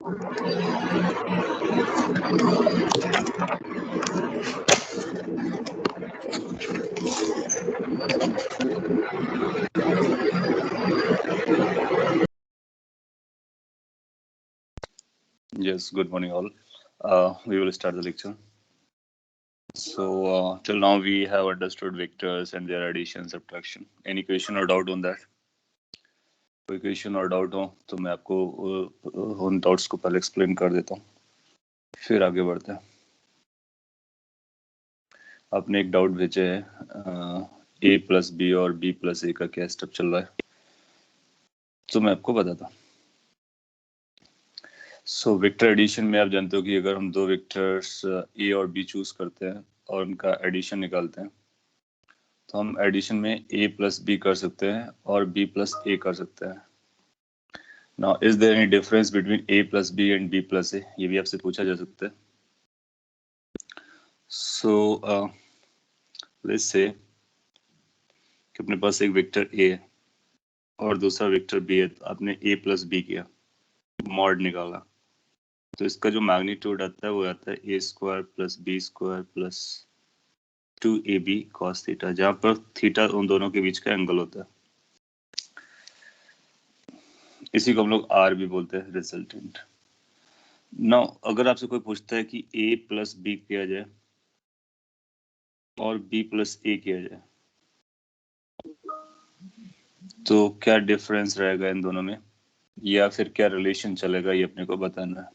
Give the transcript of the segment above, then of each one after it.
Yes, good morning all. We will start the lecture. So till now we have understood vectors and their addition, subtraction. Any question or doubt on that? कोई question और doubt हो तो मैं आपको उन doubts को पहले explain कर देता हूँ, फिर आगे बढ़ते हैं। आपने एक डाउट भेजे है a प्लस बी और b प्लस ए का क्या स्टेप चल रहा है, तो मैं आपको बताता हूँ। सो वेक्टर एडिशन में आप जानते हो कि अगर हम दो वेक्टर्स a और b चूज करते हैं और उनका एडिशन निकालते हैं तो हम एडिशन में a प्लस बी कर सकते हैं और b प्लस ए कर सकते हैं। Now is there any difference between a plus B and b plus A, ये भी आपसे पूछा जा सकता है। सो लेट्स से कि अपने पास एक वेक्टर a है और दूसरा वेक्टर b है, तो आपने a प्लस बी किया, मॉड निकाला, तो इसका जो मैग्नीट्यूड आता है वो आता है a square plus B square plus 2ab cos theta, जहां पर थीटा उन दोनों के बीच का एंगल होता है। इसी को हम लोग r भी बोलते हैं, रिजल्टेंट। नाउ अगर आपसे कोई पूछता है कि a प्लस बी किया जाए और b प्लस ए किया जाए तो क्या डिफरेंस रहेगा इन दोनों में, या फिर क्या रिलेशन चलेगा, ये अपने को बताना है।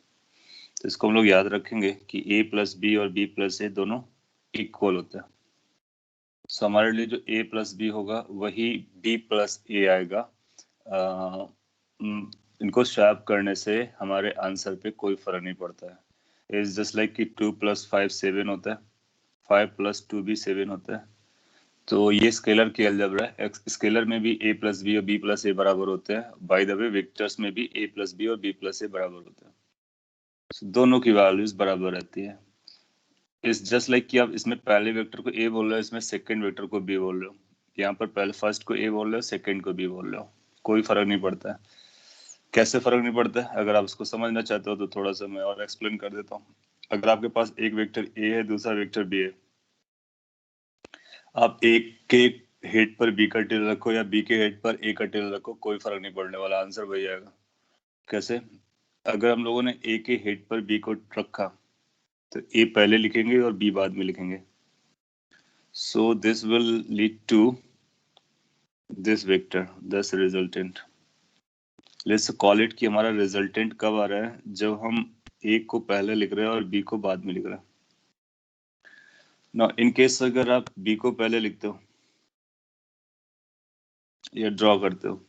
तो इसको हम लोग याद रखेंगे कि a प्लस बी और b प्लस ए दोनों इक्वल होते हैं। सो हमारे लिए जो a प्लस बी होगा वही b प्लस ए आएगा। इनको स्वैप करने से हमारे आंसर पे कोई फर्क नहीं पड़ता है। इज जस्ट लाइक कि 2 प्लस 5 7 होता है, 5 प्लस 2 भी 7 होता है। तो ये स्केलर की अलजेब्रा है। स्केलर में भी a प्लस बी और b प्लस ए बराबर होते हैं। बाय द वे वेक्टर्स में भी a प्लस बी और b प्लस ए बराबर होते हैं। so, दोनों की वैल्यूज बराबर रहती है। इस जस्ट लाइक कि आप इसमें पहले वेक्टर को a बोल रहे हो, इसमें सेकंड वेक्टर को b बोल रहे हो। यहाँ पर पहले फर्स्ट को a बोल रहे हो, सेकंड को b बोल रहे हो, कोई फर्क नहीं पड़ता है। कैसे फर्क नहीं पड़ता है, अगर आप इसको समझना चाहते हो तो थोड़ा सा मैं और एक्सप्लेन कर देता हूँ। अगर आपके पास एक वेक्टर a है, दूसरा वेक्टर b है, आप एक के हेड पर b का टेल रखो या b के हेड पर a का टेल रखो, कोई फर्क नहीं पड़ने वाला, आंसर वही आएगा। कैसे? अगर हम लोगों ने a के हेड पर b को रखा तो a पहले लिखेंगे और b बाद में लिखेंगे। So this will lead to this vector, this resultant. Let's call it कि हमारा रिजल्टेंट कब आ रहा है, जब हम a को पहले लिख रहे हैं और b को बाद में लिख रहे हैं। ना इन केस अगर आप b को पहले लिखते हो या ड्रॉ करते हो,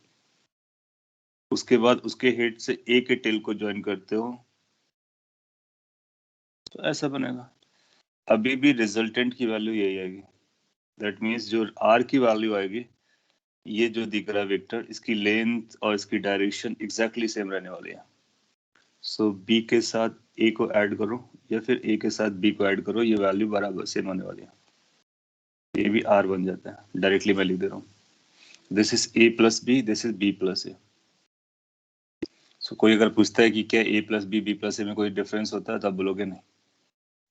उसके बाद उसके हेड से a के टेल को ज्वाइन करते हो, तो ऐसा बनेगा। अभी भी रिजल्टेंट की वैल्यू यही आएगी। दैट मीन्स जो r की वैल्यू आएगी, ये जो दिख रहा है वेक्टर, इसकी लेंथ और इसकी डायरेक्शन एग्जैक्टली सेम रहने वाली है। सो b के साथ a को ऐड करो या फिर a के साथ b को ऐड करो, ये वैल्यू बराबर सेम होने वाली है। ये भी r बन जाता है। डायरेक्टली मैं लिख दे रहा हूँ, this is a plus B, this is b plus A. So कोई अगर पूछता है कि क्या a plus B plus A में कोई डिफरेंस होता है, तो आप बोलोगे नहीं,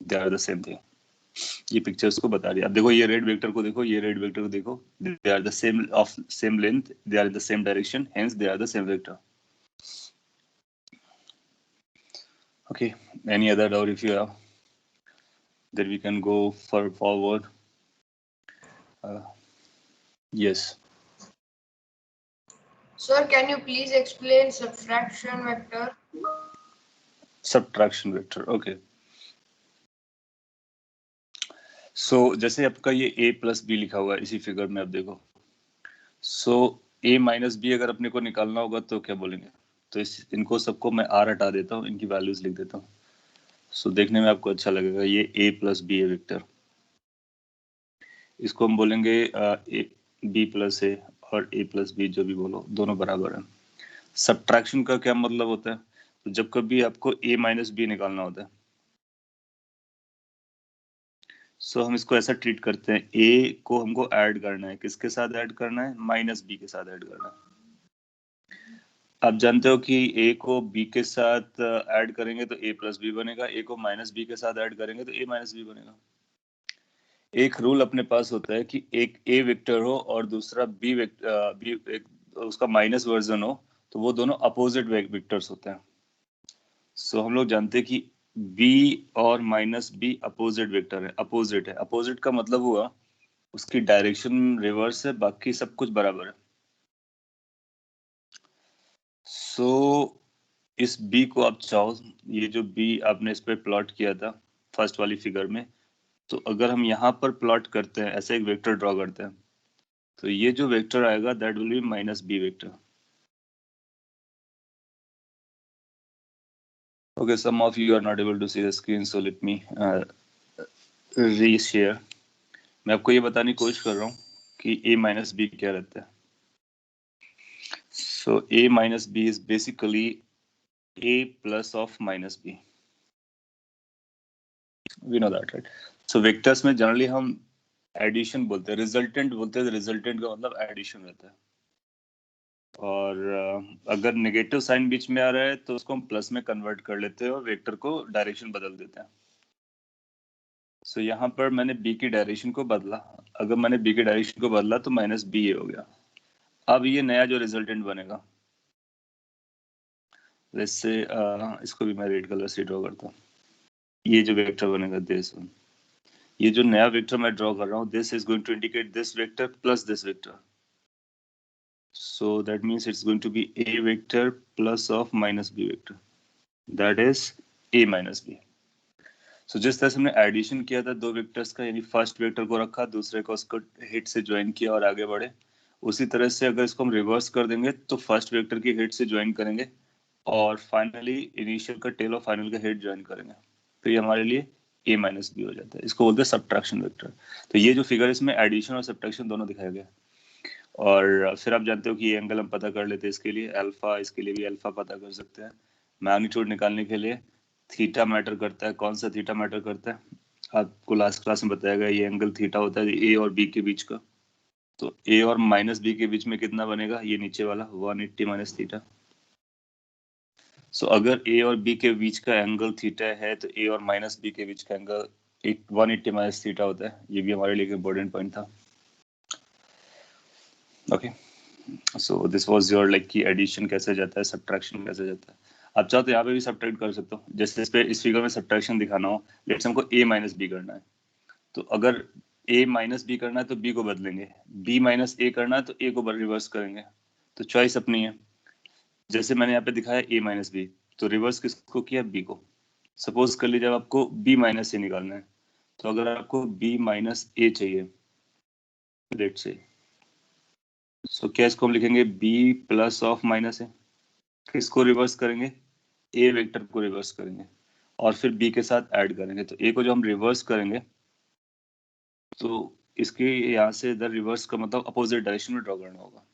they are the same thing. ये पिक्चर्स को बता रही है। अब देखो ये रेड वेक्टर को देखो, ये रेड वेक्टर को देखो, they are the same of same length, they are the same direction, hence they are the same vector. Okay, any other doubt if you have, then we can go forward. Yes. Sir, can you please explain subtraction vector? Subtraction vector, okay. So जैसे आपका ये a plus B लिखा हुआ है इसी figure में, आप देखो। So a माइनस बी अगर अपने को निकालना होगा तो क्या बोलेंगे, तो इनको सबको मैं r हटा देता हूँ, इनकी वैल्यूज लिख देता हूँ। सो देखने में आपको अच्छा लगेगा। ये a प्लस बी है वेक्टर, इसको हम बोलेंगे b प्लस ए और a प्लस बी, जो भी बोलो, दोनों बराबर है। सब्ट्रैक्शन का क्या मतलब होता है, तो जब कभी आपको a माइनस बी निकालना होता है, सो हम इसको ऐसा ट्रीट करते हैं, a को हमको ऐड करना है, किसके साथ ऐड करना है, माइनस बी के साथ ऐड करना है। आप जानते हो कि a को b के साथ ऐड करेंगे तो a प्लस बी बनेगा, a को माइनस b के साथ ऐड करेंगे तो a माइनस बी बनेगा। एक रूल अपने पास होता है कि एक a वेक्टर हो और दूसरा b उसका माइनस वर्जन हो, तो वो दोनों अपोजिट वेक्टर्स होते हैं। सो हम लोग जानते हैं कि b और माइनस b अपोजिट वेक्टर है। अपोजिट है, अपोजिट का मतलब हुआ उसकी डायरेक्शन रिवर्स है, बाकी सब कुछ बराबर है। सो इस b को आप चाहो, ये जो b आपने इस पे प्लॉट किया था फर्स्ट वाली फिगर में, तो अगर हम यहाँ पर प्लॉट करते हैं, ऐसे एक वेक्टर ड्रॉ करते हैं, तो ये जो वेक्टर आएगा that will be minus b vector. Okay, some of you are not able to see the screen, so let me reshare. मैं आपको ये बताने की कोशिश कर रहा हूँ कि a माइनस बी क्या रहता है। So a minus b is basically a plus of minus b. We know that, right? So vectors में जनरली हम एडिशन बोलते हैं, रिजल्टेंट बोलते हैं। रिजल्टेंट का मतलब एडिशन रहता है। और अगर नेगेटिव साइन बीच में आ रहा है तो उसको हम प्लस में कन्वर्ट कर लेते हैं और वेक्टर को डायरेक्शन बदल देते हैं। सो यहाँ पर मैंने b की डायरेक्शन को बदला। अगर मैंने b की डायरेक्शन को बदला तो माइनस बी हो गया। अब ये नया जो रिजल्टेंट बनेगा, वैसे इसको भी मैं रेड कलर से ड्रॉ करता हूँ। ये जो वेक्टर बनेगा दिस वन, ये जो नया वेक्टर मैं ड्रॉ कर रहा हूँ, this is going to indicate this vector plus this vector. So that means it's going to be a vector plus of minus b vector. That is a minus b. So जिस तरह से हमने addition किया था दो vectors का, यानी first vector को रखा, दूसरे को उसको हिट से ज्वाइन किया और आगे बढ़े, उसी तरह से अगर इसको हम रिवर्स कर देंगे तो फर्स्ट वेक्टर की हिट से ज्वाइन करेंगे और फाइनली इनिशियल का टेल और फाइनल का हिट ज्वाइन करेंगे, तो ये हमारे लिए a माइनस बी हो जाता है। इसको बोलते हैं सब्ट्रैक्शन वेक्टर। तो ये जो फिगर इसमें एडिशन और सब्ट्रैक्शन दोनों दिखाया गया। और फिर आप जानते हो कि ये एंगल हम पता कर लेते हैं इसके लिए अल्फा, इसके लिए भी अल्फा पता कर सकते हैं। मैग्नीट्यूड निकालने के लिए थीटा मैटर करता है। कौन सा थीटा मैटर करता है? आपको लास्ट क्लास में बताया गया, ये एंगल थीटा होता है ए और बी के बीच का। तो ए और माइनस बी के बीच में कितना बनेगा? ये नीचे वाला 180 माइनस थीटा। सो अगर ए और बी के बीच का एंगल थीटा है तो ए और माइनस बी के बीच का एंगल 180 माइनस थीटा होता है। ये भी हमारे लिए इम्पोर्टेंट पॉइंट था। Okay, so this was your like कि एडिशन कैसे जाता है, सब्ट्रैक्शन कैसे जाता है। आप चाहो तो यहाँ पे भी सब्ट्रैक्ट कर सकते हो। जैसे इस पे इस फिगर में सब्ट्रैक्शन दिखाना हो, लेट्स हमको a माइनस बी करना है, तो अगर a माइनस बी करना है तो b को बदलेंगे, b माइनस a करना है तो a को रिवर्स करेंगे। तो चॉइस अपनी है। जैसे मैंने यहाँ पे दिखाया a माइनस बी, तो रिवर्स किसको किया? b को। सपोज कर लीजिए आपको b माइनस a निकालना है, तो अगर आपको b माइनस a चाहिए, लेट्स से, सो क्या इसको हम लिखेंगे b plus of minus a। किसको रिवर्स करेंगे? ए वेक्टर को रिवर्स करेंगे और फिर बी के साथ ऐड करेंगे। तो ए को जो हम रिवर्स करेंगे तो इसके यहाँ से इधर रिवर्स का मतलब अपोजिट डायरेक्शन में ड्रॉ करना होगा।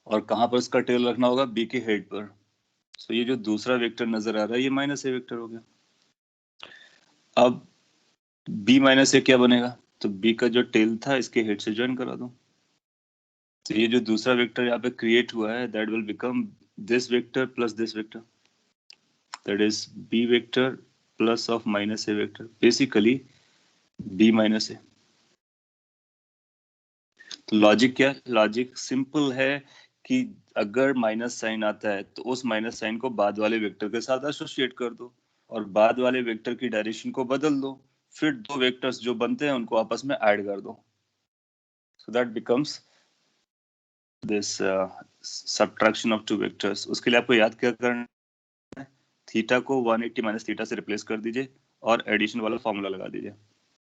और कहाँ पर इसका टेल रखना होगा? बी के हेड पर। तो ये जो दूसरा वेक्टर नजर आ रहा है ये माइनस ए वेक्टर हो गया। अब बी माइनस ए क्या बनेगा? तो बी का जो टेल था इसके हेड से ज्वाइन करा दो। तो ये जो दूसरा वेक्टर यहाँ पे क्रिएट हुआ है that will become this vector plus this vector, that is B vector plus of minus A vector, basically b minus A. तो लॉजिक क्या है? लॉजिक सिंपल है कि अगर माइनस साइन आता है तो उस माइनस साइन को बाद वाले वेक्टर के साथ एसोसिएट कर दो और बाद वाले वेक्टर की डायरेक्शन को बदल दो, फिर दो वेक्टर्स जो बनते हैं उनको आपस में ऐड कर दो। So that becomes this subtraction of two vectors. उसके लिए आपको याद क्या करना है? थीटा को 180 माइनस थीटा से रिप्लेस कर दीजिए और एडिशन वाला फॉर्मूला लगा दीजिए।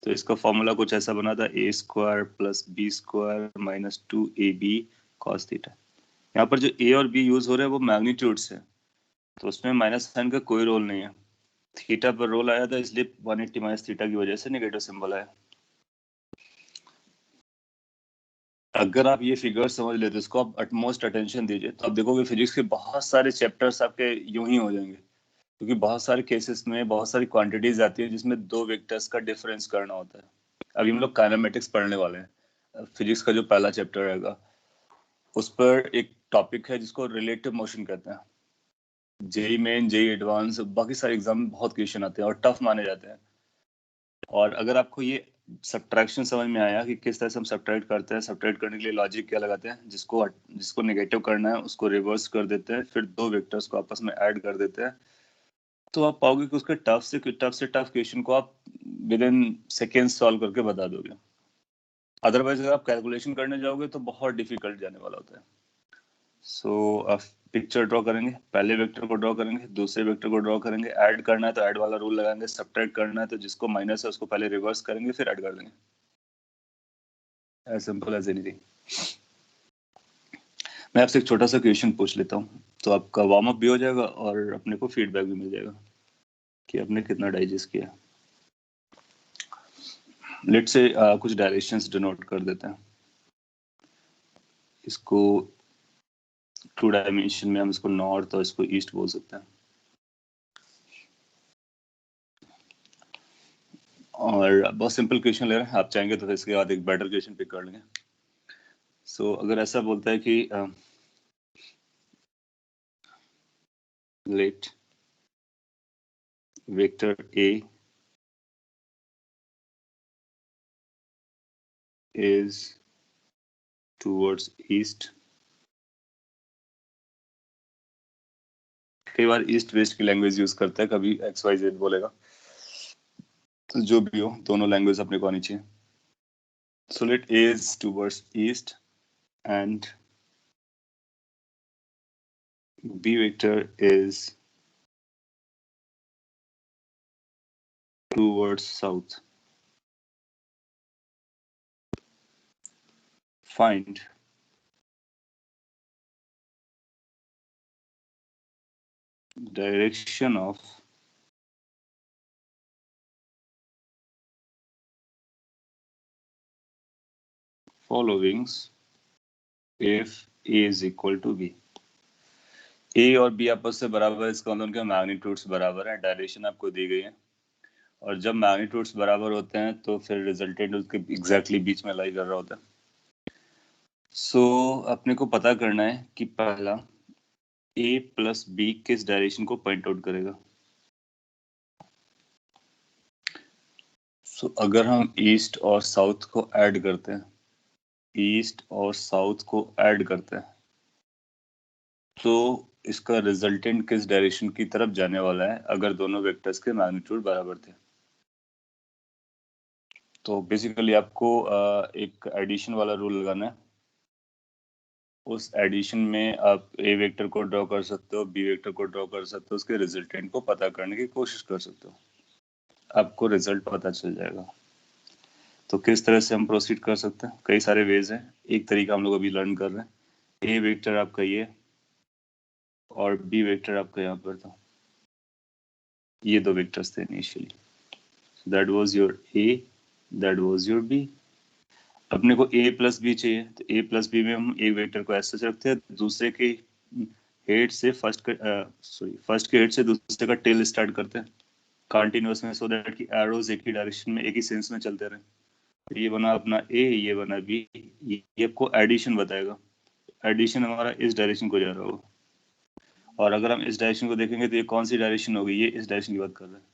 तो इसका फॉर्मूला कुछ ऐसा बना था, A square plus B square minus 2ab cos theta. यहाँ पर जो ए और बी यूज हो रहे हैं वो मैग्नीट्यूड्स है, तो उसमें माइनस साइन का कोई रोल नहीं है। थीटा पर रोल आया था इसलिए 180 माइनस थीटा की वजह से नेगेटिव सिंबल आया। अगर आप ये फिगर समझ लेते, इसको आप अटमोस्ट अटेंशन दीजिए, तो आप देखोगे फिजिक्स के बहुत सारे चैप्टर्स आपके यूं ही हो जाएंगे, क्योंकि बहुत सारे केसेस में बहुत सारी क्वांटिटीज आती है जिसमें दो वेक्टर्स का डिफरेंस करना होता है। अभी हम लोग काइनेमेटिक्स पढ़ने वाले हैं, फिजिक्स का जो पहला चैप्टर रहेगा उस पर एक टॉपिक है जिसको रिलेटिव मोशन कहते हैं. जेई मेन, जेई एडवांस, बाकी सारे एग्जाम में बहुत क्वेश्चन आते हैं और टफ माने जाते हैं. और अगर आपको ये सब्ट्रैक्शन समझ में आया कि किस तरह से हम सब्ट्रैक्ट करते हैं, सब्ट्रैक्ट करने के लिए लॉजिक क्या लगाते हैं, जिसको नेगेटिव करना है उसको रिवर्स कर देते हैं, फिर दो वेक्टर्स को आपस में ऐड कर देते हैं, तो आप पाओगे कि उसके टफ से टफ क्वेश्चन को आप विद इन सेकेंड्स सॉल्व करके बता दोगे. अदरवाइज अगर आप कैलकुलेशन करने जाओगे तो बहुत डिफिकल्ट जाने वाला होता है. सो आप पिक्चर ड्रॉ करेंगे, पहले वेक्टर को ड्रॉ करेंगे, दूसरे वेक्टर को ड्रॉ करेंगे, ऐड करना है तो ऐड वाला रूल लगाएंगे, सब्ट्रैक्ट करना है तो जिसको माइनस है उसको पहले रिवर्स करेंगे फिर ऐड कर देंगे. As simple as anything. मैं आपसे एक छोटा सा क्वेश्चन पूछ लेता हूँ तो आपका वार्म अप भी हो जाएगा और अपने को फीडबैक भी मिल जाएगा कि आपने कितना डाइजेस्ट किया. लेट्स से कुछ डायरेक्शंस डिनोट कर देते हैं. इसको 2 डायमेंशन में हम इसको नॉर्थ और इसको ईस्ट बोल सकते हैं. और बहुत सिंपल क्वेश्चन ले रहे हैं, आप चाहेंगे तो फिर इसके बाद एक बेटर क्वेश्चन पिक कर लेंगे. सो अगर ऐसा बोलता है कि let vector a is towards east. कई बार ईस्ट वेस्ट की लैंग्वेज यूज करता है, कभी एक्स वाई जेड बोलेगा, तो जो भी हो दोनों लैंग्वेज अपने को आनी चाहिए. So let a is towards east and b vector is towards south. Find direction of followings if a is equal to b. a और b आपस से बराबर है, इसका मतलब उनके मैग्नीट्यूड्स बराबर है, डायरेक्शन आपको दी गई है, और जब मैग्नीट्यूड्स बराबर होते हैं तो फिर रिजल्टेंट उसके एग्जैक्टली बीच में लाई कर रहा होता है. सो अपने को पता करना है कि पहला a प्लस बी किस डायरेक्शन को पॉइंट आउट करेगा. सो अगर हम ईस्ट और साउथ को ऐड करते हैं, ईस्ट और साउथ को ऐड करते हैं, तो इसका रिजल्टेंट किस डायरेक्शन की तरफ जाने वाला है अगर दोनों वेक्टर्स के मैग्नीट्यूड बराबर थे. तो बेसिकली आपको एक एडिशन वाला रूल लगाना है. उस एडिशन में आप ए वेक्टर को ड्रॉ कर सकते हो, बी वेक्टर को ड्रॉ कर सकते हो, उसके रिजल्टेंट को पता करने की कोशिश कर सकते हो, आपको रिजल्ट पता चल जाएगा. तो किस तरह से हम प्रोसीड कर सकते हैं, कई सारे वेज हैं. एक तरीका हम लोग अभी लर्न कर रहे हैं. ए वेक्टर आपका ये और बी वेक्टर आपका यहाँ पर था, ये दो वेक्टर्स थे initially. That was your a, that was your b. अपने को a प्लस बी चाहिए, तो a प्लस बी में हम एक वेक्टर को ऐसे रखते हैं, दूसरे के हेड से फर्स्ट के हेड से दूसरे का टेल स्टार्ट करते हैं कंटिन्यूअस में, सो दैट कि एरोज एक ही डायरेक्शन में एक ही सेंस में चलते रहे. तो ये बना अपना a, ये बना b, ये आपको एडिशन बताएगा. एडिशन हमारा इस डायरेक्शन को जा रहा होगा, और अगर हम इस डायरेक्शन को देखेंगे तो ये कौन सी डायरेक्शन होगी, ये इस डायरेक्शन की बात कर रहे हैं,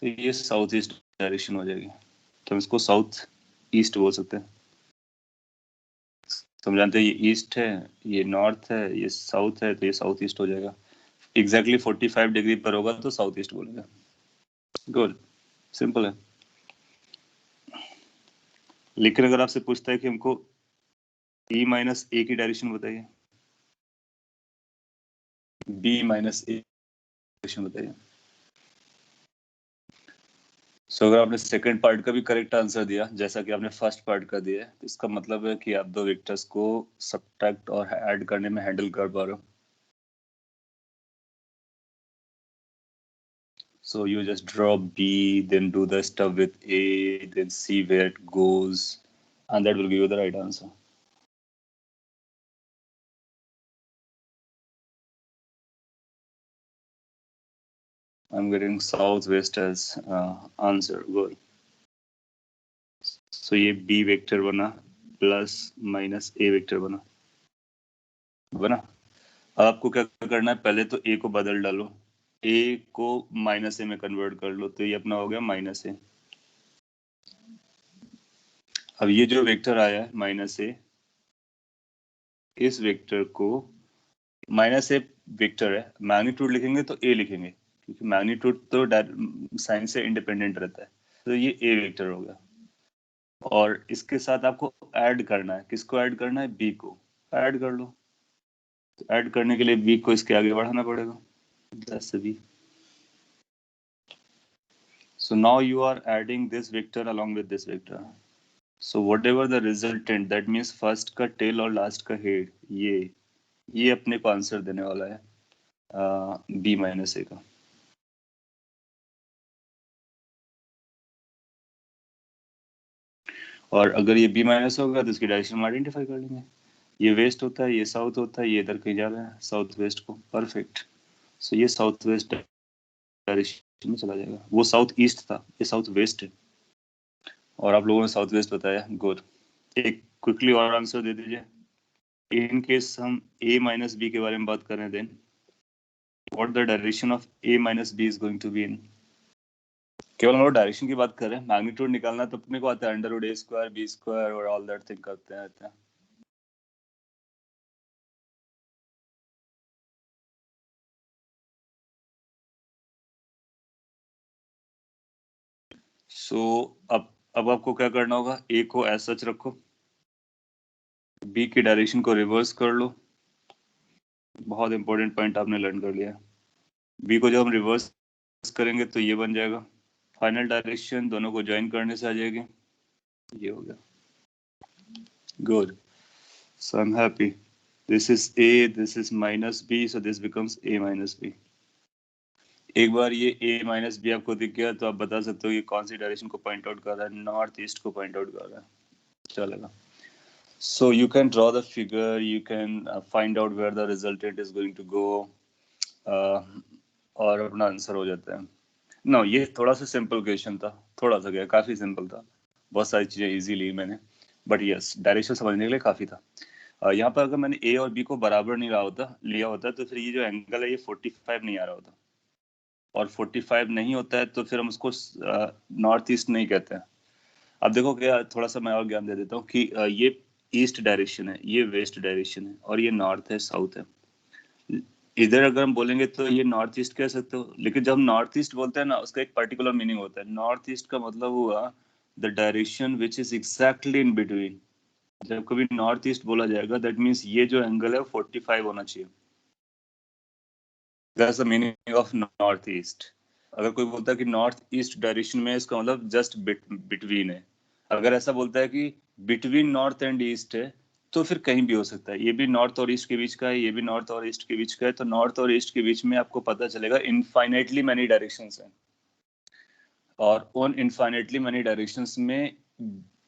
तो ये साउथ ईस्ट डायरेक्शन हो जाएगी. तो हम इसको साउथ ईस्ट बोल सकते हैं. तो हम जानते हैं ये ईस्ट है, ये नॉर्थ है, ये साउथ है, तो ये साउथ ईस्ट हो जाएगा. एग्जैक्टली 45 डिग्री पर होगा तो साउथ ईस्ट बोलेंगे. गुड, सिंपल है. लेकिन अगर आपसे पूछता है कि हमको e माइनस ए की डायरेक्शन बताइए, b माइनस ए डायरेक्शन बताइए, सो अगर आपने सेकंड पार्ट का भी करेक्ट आंसर दिया जैसा कि आपने फर्स्ट पार्ट का दिया है, तो इसका मतलब है कि आप दो वेक्टर्स को सब्ट्रैक्ट और ऐड करने में हैंडल कर पा रहे हो. So you just draw B, then do the stuff with A, then see where it goes, and that will give you the right answer. I'm getting southwest as answer. Good. So ये B vector बना plus minus A vector बना. बना। अब आपको क्या करना है, पहले तो ए को बदल डालो, ए को माइनस ए में कन्वर्ट कर लो, तो ये अपना हो गया माइनस ए। अब ये जो वेक्टर आया है माइनस ए, इस वेक्टर को माइनस ए वेक्टर है, मैग्नीट्यूड लिखेंगे तो ए लिखेंगे, क्योंकि मैग्नीट्यूड तो साइन से इंडिपेंडेंट रहता है, तो ये ए वेक्टर हो गया। और इसके साथ आपको ऐड करना है, किसको ऐड करना है, बी को ऐड कर लो। तो ऐड करने के लिए बी को इसके आगे बढ़ाना पड़ेगा, जैसे B. So now you are adding this vector along with this vector. So whatever the resultant, that means first का tail और last का head, ये अपने को आंसर देने वाला है b माइनस ए का। और अगर ये b माइनस होगा तो इसकी डायरेक्शन हम आइडेंटिफाई कर लेंगे। ये वेस्ट होता है, ये साउथ होता है, ये इधर कहीं जा रहा है साउथ वेस्ट को, परफेक्ट। सो ये साउथ वेस्ट डायरेक्शन में चला जाएगा। वो साउथ ईस्ट था, ये साउथ वेस्ट है, और आप लोगों ने साउथ वेस्ट बताया, गुड। एक क्विकली और आंसर दे दीजिए। इन केस हम a माइनस बी के बारे में बात करें, then what the direction of a minus b is going to be in. केवल हम लोग डायरेक्शन की बात करें, मैग्नीट्यूड निकालना तो अपने को आता है, अंडर रूट ए स्क्वायर बी स्क्वायर और ऑल दैट थिंग करते हैं। सो अब आपको क्या करना होगा, a को एज सच रखो, b की डायरेक्शन को रिवर्स कर लो। बहुत इंपॉर्टेंट पॉइंट आपने लर्न कर लिया। b को जब हम रिवर्स करेंगे तो ये बन जाएगा, फाइनल डायरेक्शन दोनों को ज्वाइन करने से आ जाएगी, ये हो गया, good. So I'm happy. This is a, this is minus b, so this becomes a minus b. एक बार ये a minus b आपको दिख गया तो आप बता सकते हो ये कौन सी डायरेक्शन को पॉइंट आउट कर रहा है, नॉर्थ ईस्ट को पॉइंट आउट कर रहा है, चलेगा। So you can draw the figure, you can find out where the resultant is going to go, और अपना आंसर हो जाता है। नो ये थोड़ा सा सिंपल क्वेश्चन था, थोड़ा सा क्या, काफी सिंपल था, बहुत सारी चीजें इजी ली मैंने, बट यस डायरेक्शन समझने के लिए काफी था। यहाँ पर अगर मैंने ए और बी को बराबर नहीं लिया होता तो फिर ये जो एंगल है ये 45 नहीं आ रहा होता, और 45 नहीं होता है तो फिर हम उसको नॉर्थ ईस्ट नहीं कहते हैं। अब देखो क्या, थोड़ा सा मैं और ज्ञान दे देता हूँ कि ये ईस्ट डायरेक्शन है, ये वेस्ट डायरेक्शन है, और ये नॉर्थ है साउथ है। इधर अगर हम बोलेंगे तो ये नॉर्थ ईस्ट कह सकते हो, लेकिन जब हम नॉर्थ ईस्ट बोलते हैं ना, उसका एक पर्टिकुलर मीनिंग होता है। नॉर्थ ईस्ट का मतलब हुआ the direction which is exactly in between. जब कभी नॉर्थ ईस्ट बोला जाएगा दैट मीन्स ये जो एंगल है 45 होना चाहिए, that's the meaning of north east. अगर कोई बोलता है कि नॉर्थ ईस्ट डायरेक्शन में, इसका मतलब जस्ट बिटवीन है। अगर ऐसा बोलता है कि बिटवीन नॉर्थ एंड ईस्ट है, तो फिर कहीं भी हो सकता है, ये भी नॉर्थ और ईस्ट के बीच का है, ये भी नॉर्थ और ईस्ट के बीच का है, तो नॉर्थ और ईस्ट के बीच में आपको पता चलेगा इनफाइनाइटली मैनी डायरेक्शंस हैं, और उन इनफाइनाइटली मैनी डायरेक्शंस में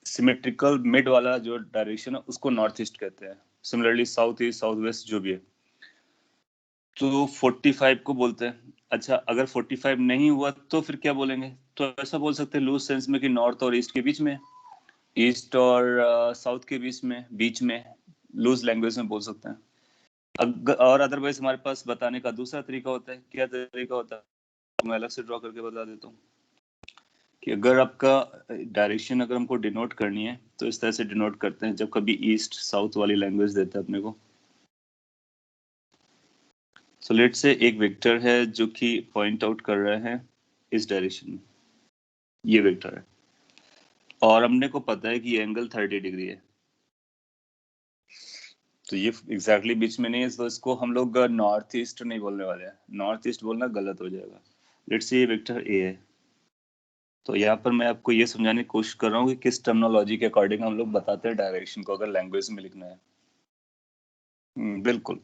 सिमेट्रिकल मिड वाला जो डायरेक्शन है उसको नॉर्थ ईस्ट कहते हैं। Similarly south east south west जो भी है, तो 45 को बोलते हैं। अच्छा अगर 45 नहीं हुआ तो फिर क्या बोलेंगे, तो ऐसा बोल सकते हैं लूज सेंस में कि नॉर्थ और ईस्ट के बीच में, ईस्ट और साउथ के बीच में लूज लैंग्वेज में बोल सकते हैं। और अदरवाइज हमारे पास बताने का दूसरा तरीका होता है। क्या तरीका होता है, मैं अलग से ड्रॉ करके बता देता हूँ कि अगर आपका डायरेक्शन अगर हमको डिनोट करनी है तो इस तरह से डिनोट करते हैं, जब कभी ईस्ट साउथ वाली लैंग्वेज देता है अपने को। सो लेट से एक वेक्टर है जो कि पॉइंट आउट कर रहे हैं इस डायरेक्शन में, ये वेक्टर है, और हमने को पता है कि ये एंगल 30 डिग्री है, तो ये एग्जैक्टली बीच में नहीं है, तो इसको हम लोग नॉर्थ ईस्ट नहीं बोलने वाले हैं, नॉर्थ ईस्ट बोलना गलत हो जाएगा। लेट्स से ये वेक्टर ए है, तो यहाँ पर मैं आपको ये समझाने की कोशिश कर रहा हूँ कि किस टर्मिनोलॉजी के अकॉर्डिंग हम लोग बताते हैं डायरेक्शन को, अगर लैंग्वेज में लिखना है। बिल्कुल।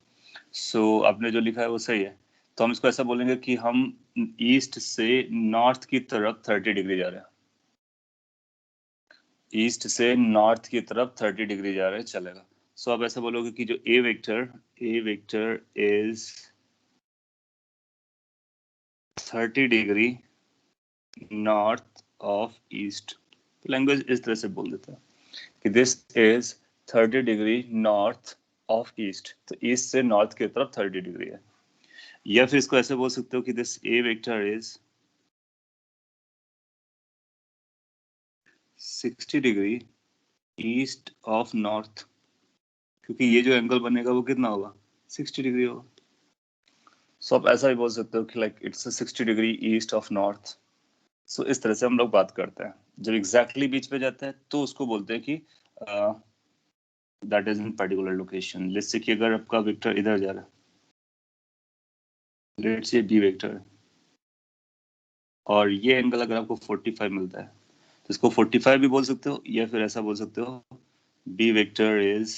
सो आपने जो लिखा है वो सही है, तो हम इसको ऐसा बोलेंगे कि हम ईस्ट से नॉर्थ की तरफ 30 डिग्री जा रहे हैं, ईस्ट से नॉर्थ की तरफ 30 डिग्री जा रहे हैं, चलेगा। सो आप ऐसा बोलोगे कि जो A vector is 30 degree north of east. Language इस तरह से बोल देता है कि this is 30 degree north of east, तो ईस्ट से नॉर्थ की तरफ 30 डिग्री है। या फिर इसको ऐसे बोल सकते हो कि this A vector is 60 degree east of north, क्योंकि ये जो एंगल बनेगा वो कितना होगा, 60 डिग्री होगा। सो आप ऐसा भी बोल सकते हो कि like it's 60 degree east of north. So इस तरह से हम लोग बात करते हैं। जब एग्जैक्टली बीच पे जाता है तो उसको बोलते हैं कि that is in particular location. Let's say कि अगर आपका वेक्टर इधर जा रहा है, लेट्स से बी वेक्टर, और ये एंगल अगर आपको 45 मिलता है तो इसको 45 भी बोल सकते हो, या फिर ऐसा बोल सकते हो बी वेक्टर इज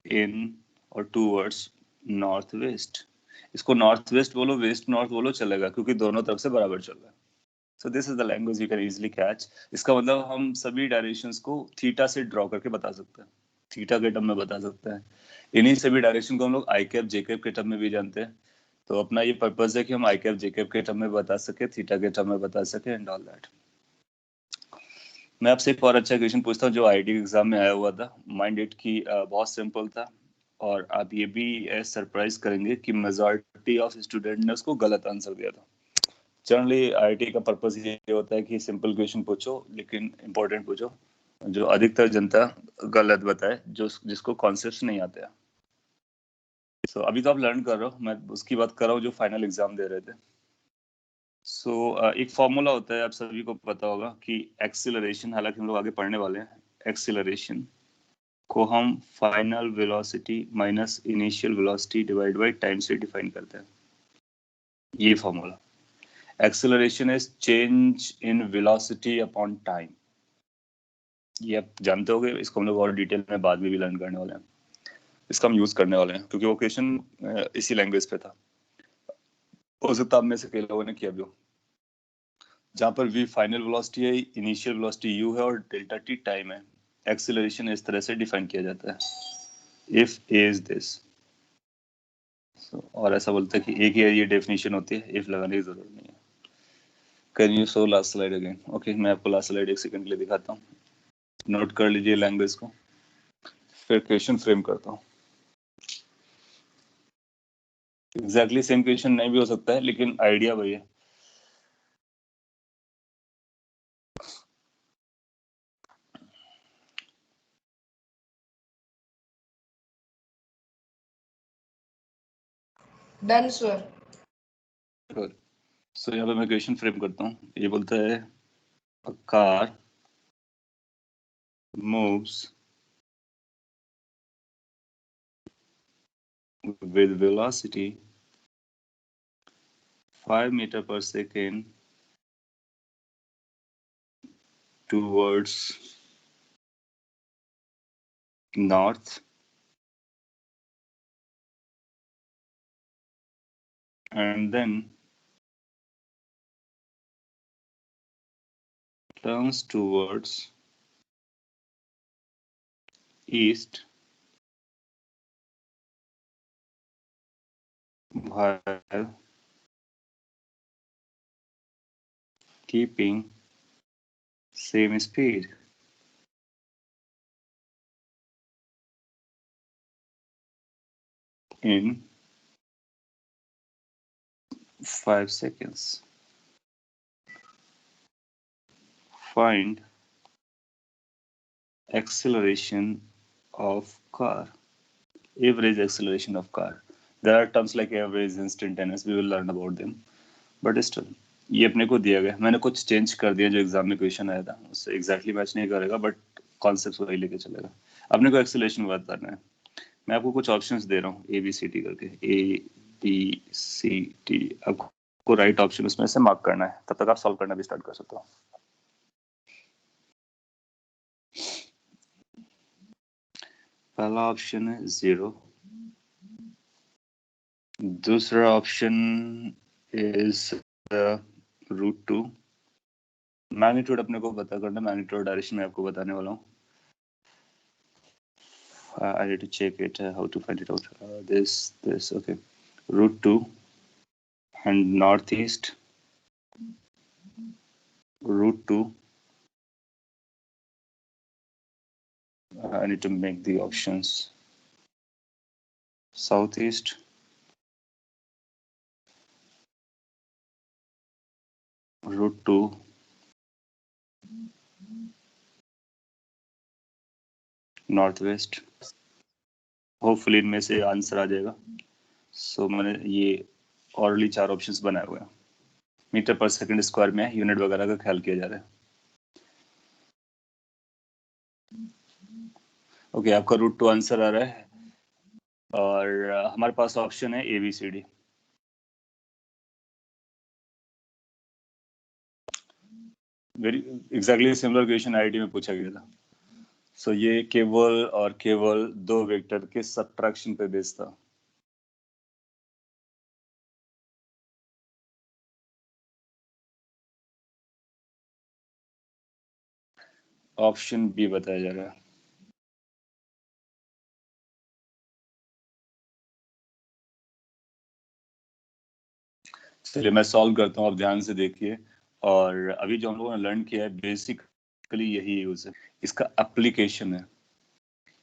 इन और टूवर्ड्स नॉर्थ वेस्ट। इसको नॉर्थ वेस्ट बोलो, वेस्ट नॉर्थ बोलो, चलेगा, क्योंकि दोनों तरफ से बराबर चल रहा है। So this is the language you can easily catch. इसका मतलब हम सभी डायरेक्शंस को थीटा से ड्रॉ करके बता सकते हैं, थीटा के टर्म में बता सकते हैं। इन्हीं सभी डायरेक्शन को हम लोग आई कैप जे कैप के टर्म में भी जानते हैं। तो अपना ये पर्पस है कि हम आई कैप जे कैप के टर्म में बता सके, थीटा के टर्म में बता सके एंड ऑल दैट। मैं आपसे एक और अच्छा क्वेश्चन पूछता हूँ जो आईआईटी एग्जाम में आया हुआ था, माइंड इट की बहुत सिंपल था, और आप ये भी सरप्राइज करेंगे कि मेजॉरिटी ऑफ स्टूडेंट ने उसको गलत आंसर दिया था। जनरली आईआईटी का पर्पस ये होता है कि सिंपल क्वेश्चन पूछो लेकिन इंपॉर्टेंट पूछो, जो अधिकतर जनता गलत बताए, जो जिसको कॉन्सेप्ट्स नहीं आते हैं। सो अभी तो आप लर्न कर रहे हो, मैं उसकी बात कर रहा हूँ जो फाइनल एग्जाम दे रहे थे। सो एक फॉर्मूला होता है, आप सभी को पता होगा कि एक्सीलरेशन, हालांकि हम लोग आगे पढ़ने वाले हैं, एक्सीलरेशन को हम final velocity minus initial velocity divide by time से डिफाइन करते हैं। ये formula, acceleration is change in velocity upon time. ये आप जानते होगे, इसको हम लोग और डिटेल में बाद में भी लर्न करने वाले हैं। इसका हम यूज करने वाले हैं क्योंकि वो क्वेश्चन इसी लैंग्वेज पे था। हो सकता है आप में से कई लोगों ने किया भी हो। जहाँ पर v फाइनल वेलोसिटी है, इनिशियल वेलोसिटी u है और डेल्टा t टाइम है। एक्सीलरेशन इस तरह से डिफाइन किया जाता है, इफ a इज दिस। और ऐसा बोलते हैं कि एक ही ये डेफिनेशन होती है, इफ लगाने की जरूरत नहीं है। Can you show last slide again? Okay, मैं आपको लास्ट स्लाइड एक सेकंड के लिए दिखाता हूँ, नोट कर लीजिए लैंग्वेज को, फिर क्वेश्चन फ्रेम करता हूँ। एग्जैक्टली सेम क्वेश्चन नहीं भी हो सकता है, लेकिन आइडिया वही है। Done, sir. सो यहाँ पे मैं क्वेश्चन फ्रेम करता हूँ। ये बोलता है a car moves with velocity 5 meter per second towards north and then turns towards east while keeping same speed in 5 seconds. Find acceleration of car. Average acceleration of car. There are terms like average, instantaneous. We will learn about them. But still, ये अपने को दिया गया। मैंने कुछ change कर दिया जो एग्जाम में क्वेश्चन आया था, उससे एग्जैक्टली मैच नहीं करेगा, बट कॉन्सेप्ट वही लेके चलेगा। अपने को एक्सेलरेशन बताना है। मैं आपको कुछ ऑप्शंस दे रहा हूँ ए बी सी डी करके, ए बी सी डी। आपको राइट ऑप्शन उसमें से मार्क करना है, तब तक आप सॉल्व करना भी स्टार्ट कर सकते हो। पहला ऑप्शन है 0, दूसरा ऑप्शन इज √2। मैग्नीट्यूड अपने को पता करना, मैग्नीट्यूड डायरेक्शन में आपको बताने वाला हूँ। I need to check it, how to find it out. This, okay. √2 and northeast, √2. I need to make the options. South east, √2, north west. Hopefully इनमें से आंसर आ जाएगा। सो मैंने ये ऑलरेडी 4 ऑप्शंस बनाए हुए हैं। मीटर पर सेकंड स्क्वायर में यूनिट वगैरह का ख्याल किया जा रहा है। ओके, आपका √2 आंसर आ रहा है और हमारे पास ऑप्शन है ABCD। Very exactly similar question IIT में पूछा गया था। सो ये केवल और केवल 2 वेक्टर के सब्ट्रैक्शन पे बेस्ड था। ऑप्शन बी बताया जा रहा है। चलिए मैं सॉल्व करता हूँ, आप ध्यान से देखिए। और अभी जो हम लोगों ने लर्न किया है बेसिकली यही यूज है, इसका एप्लीकेशन है।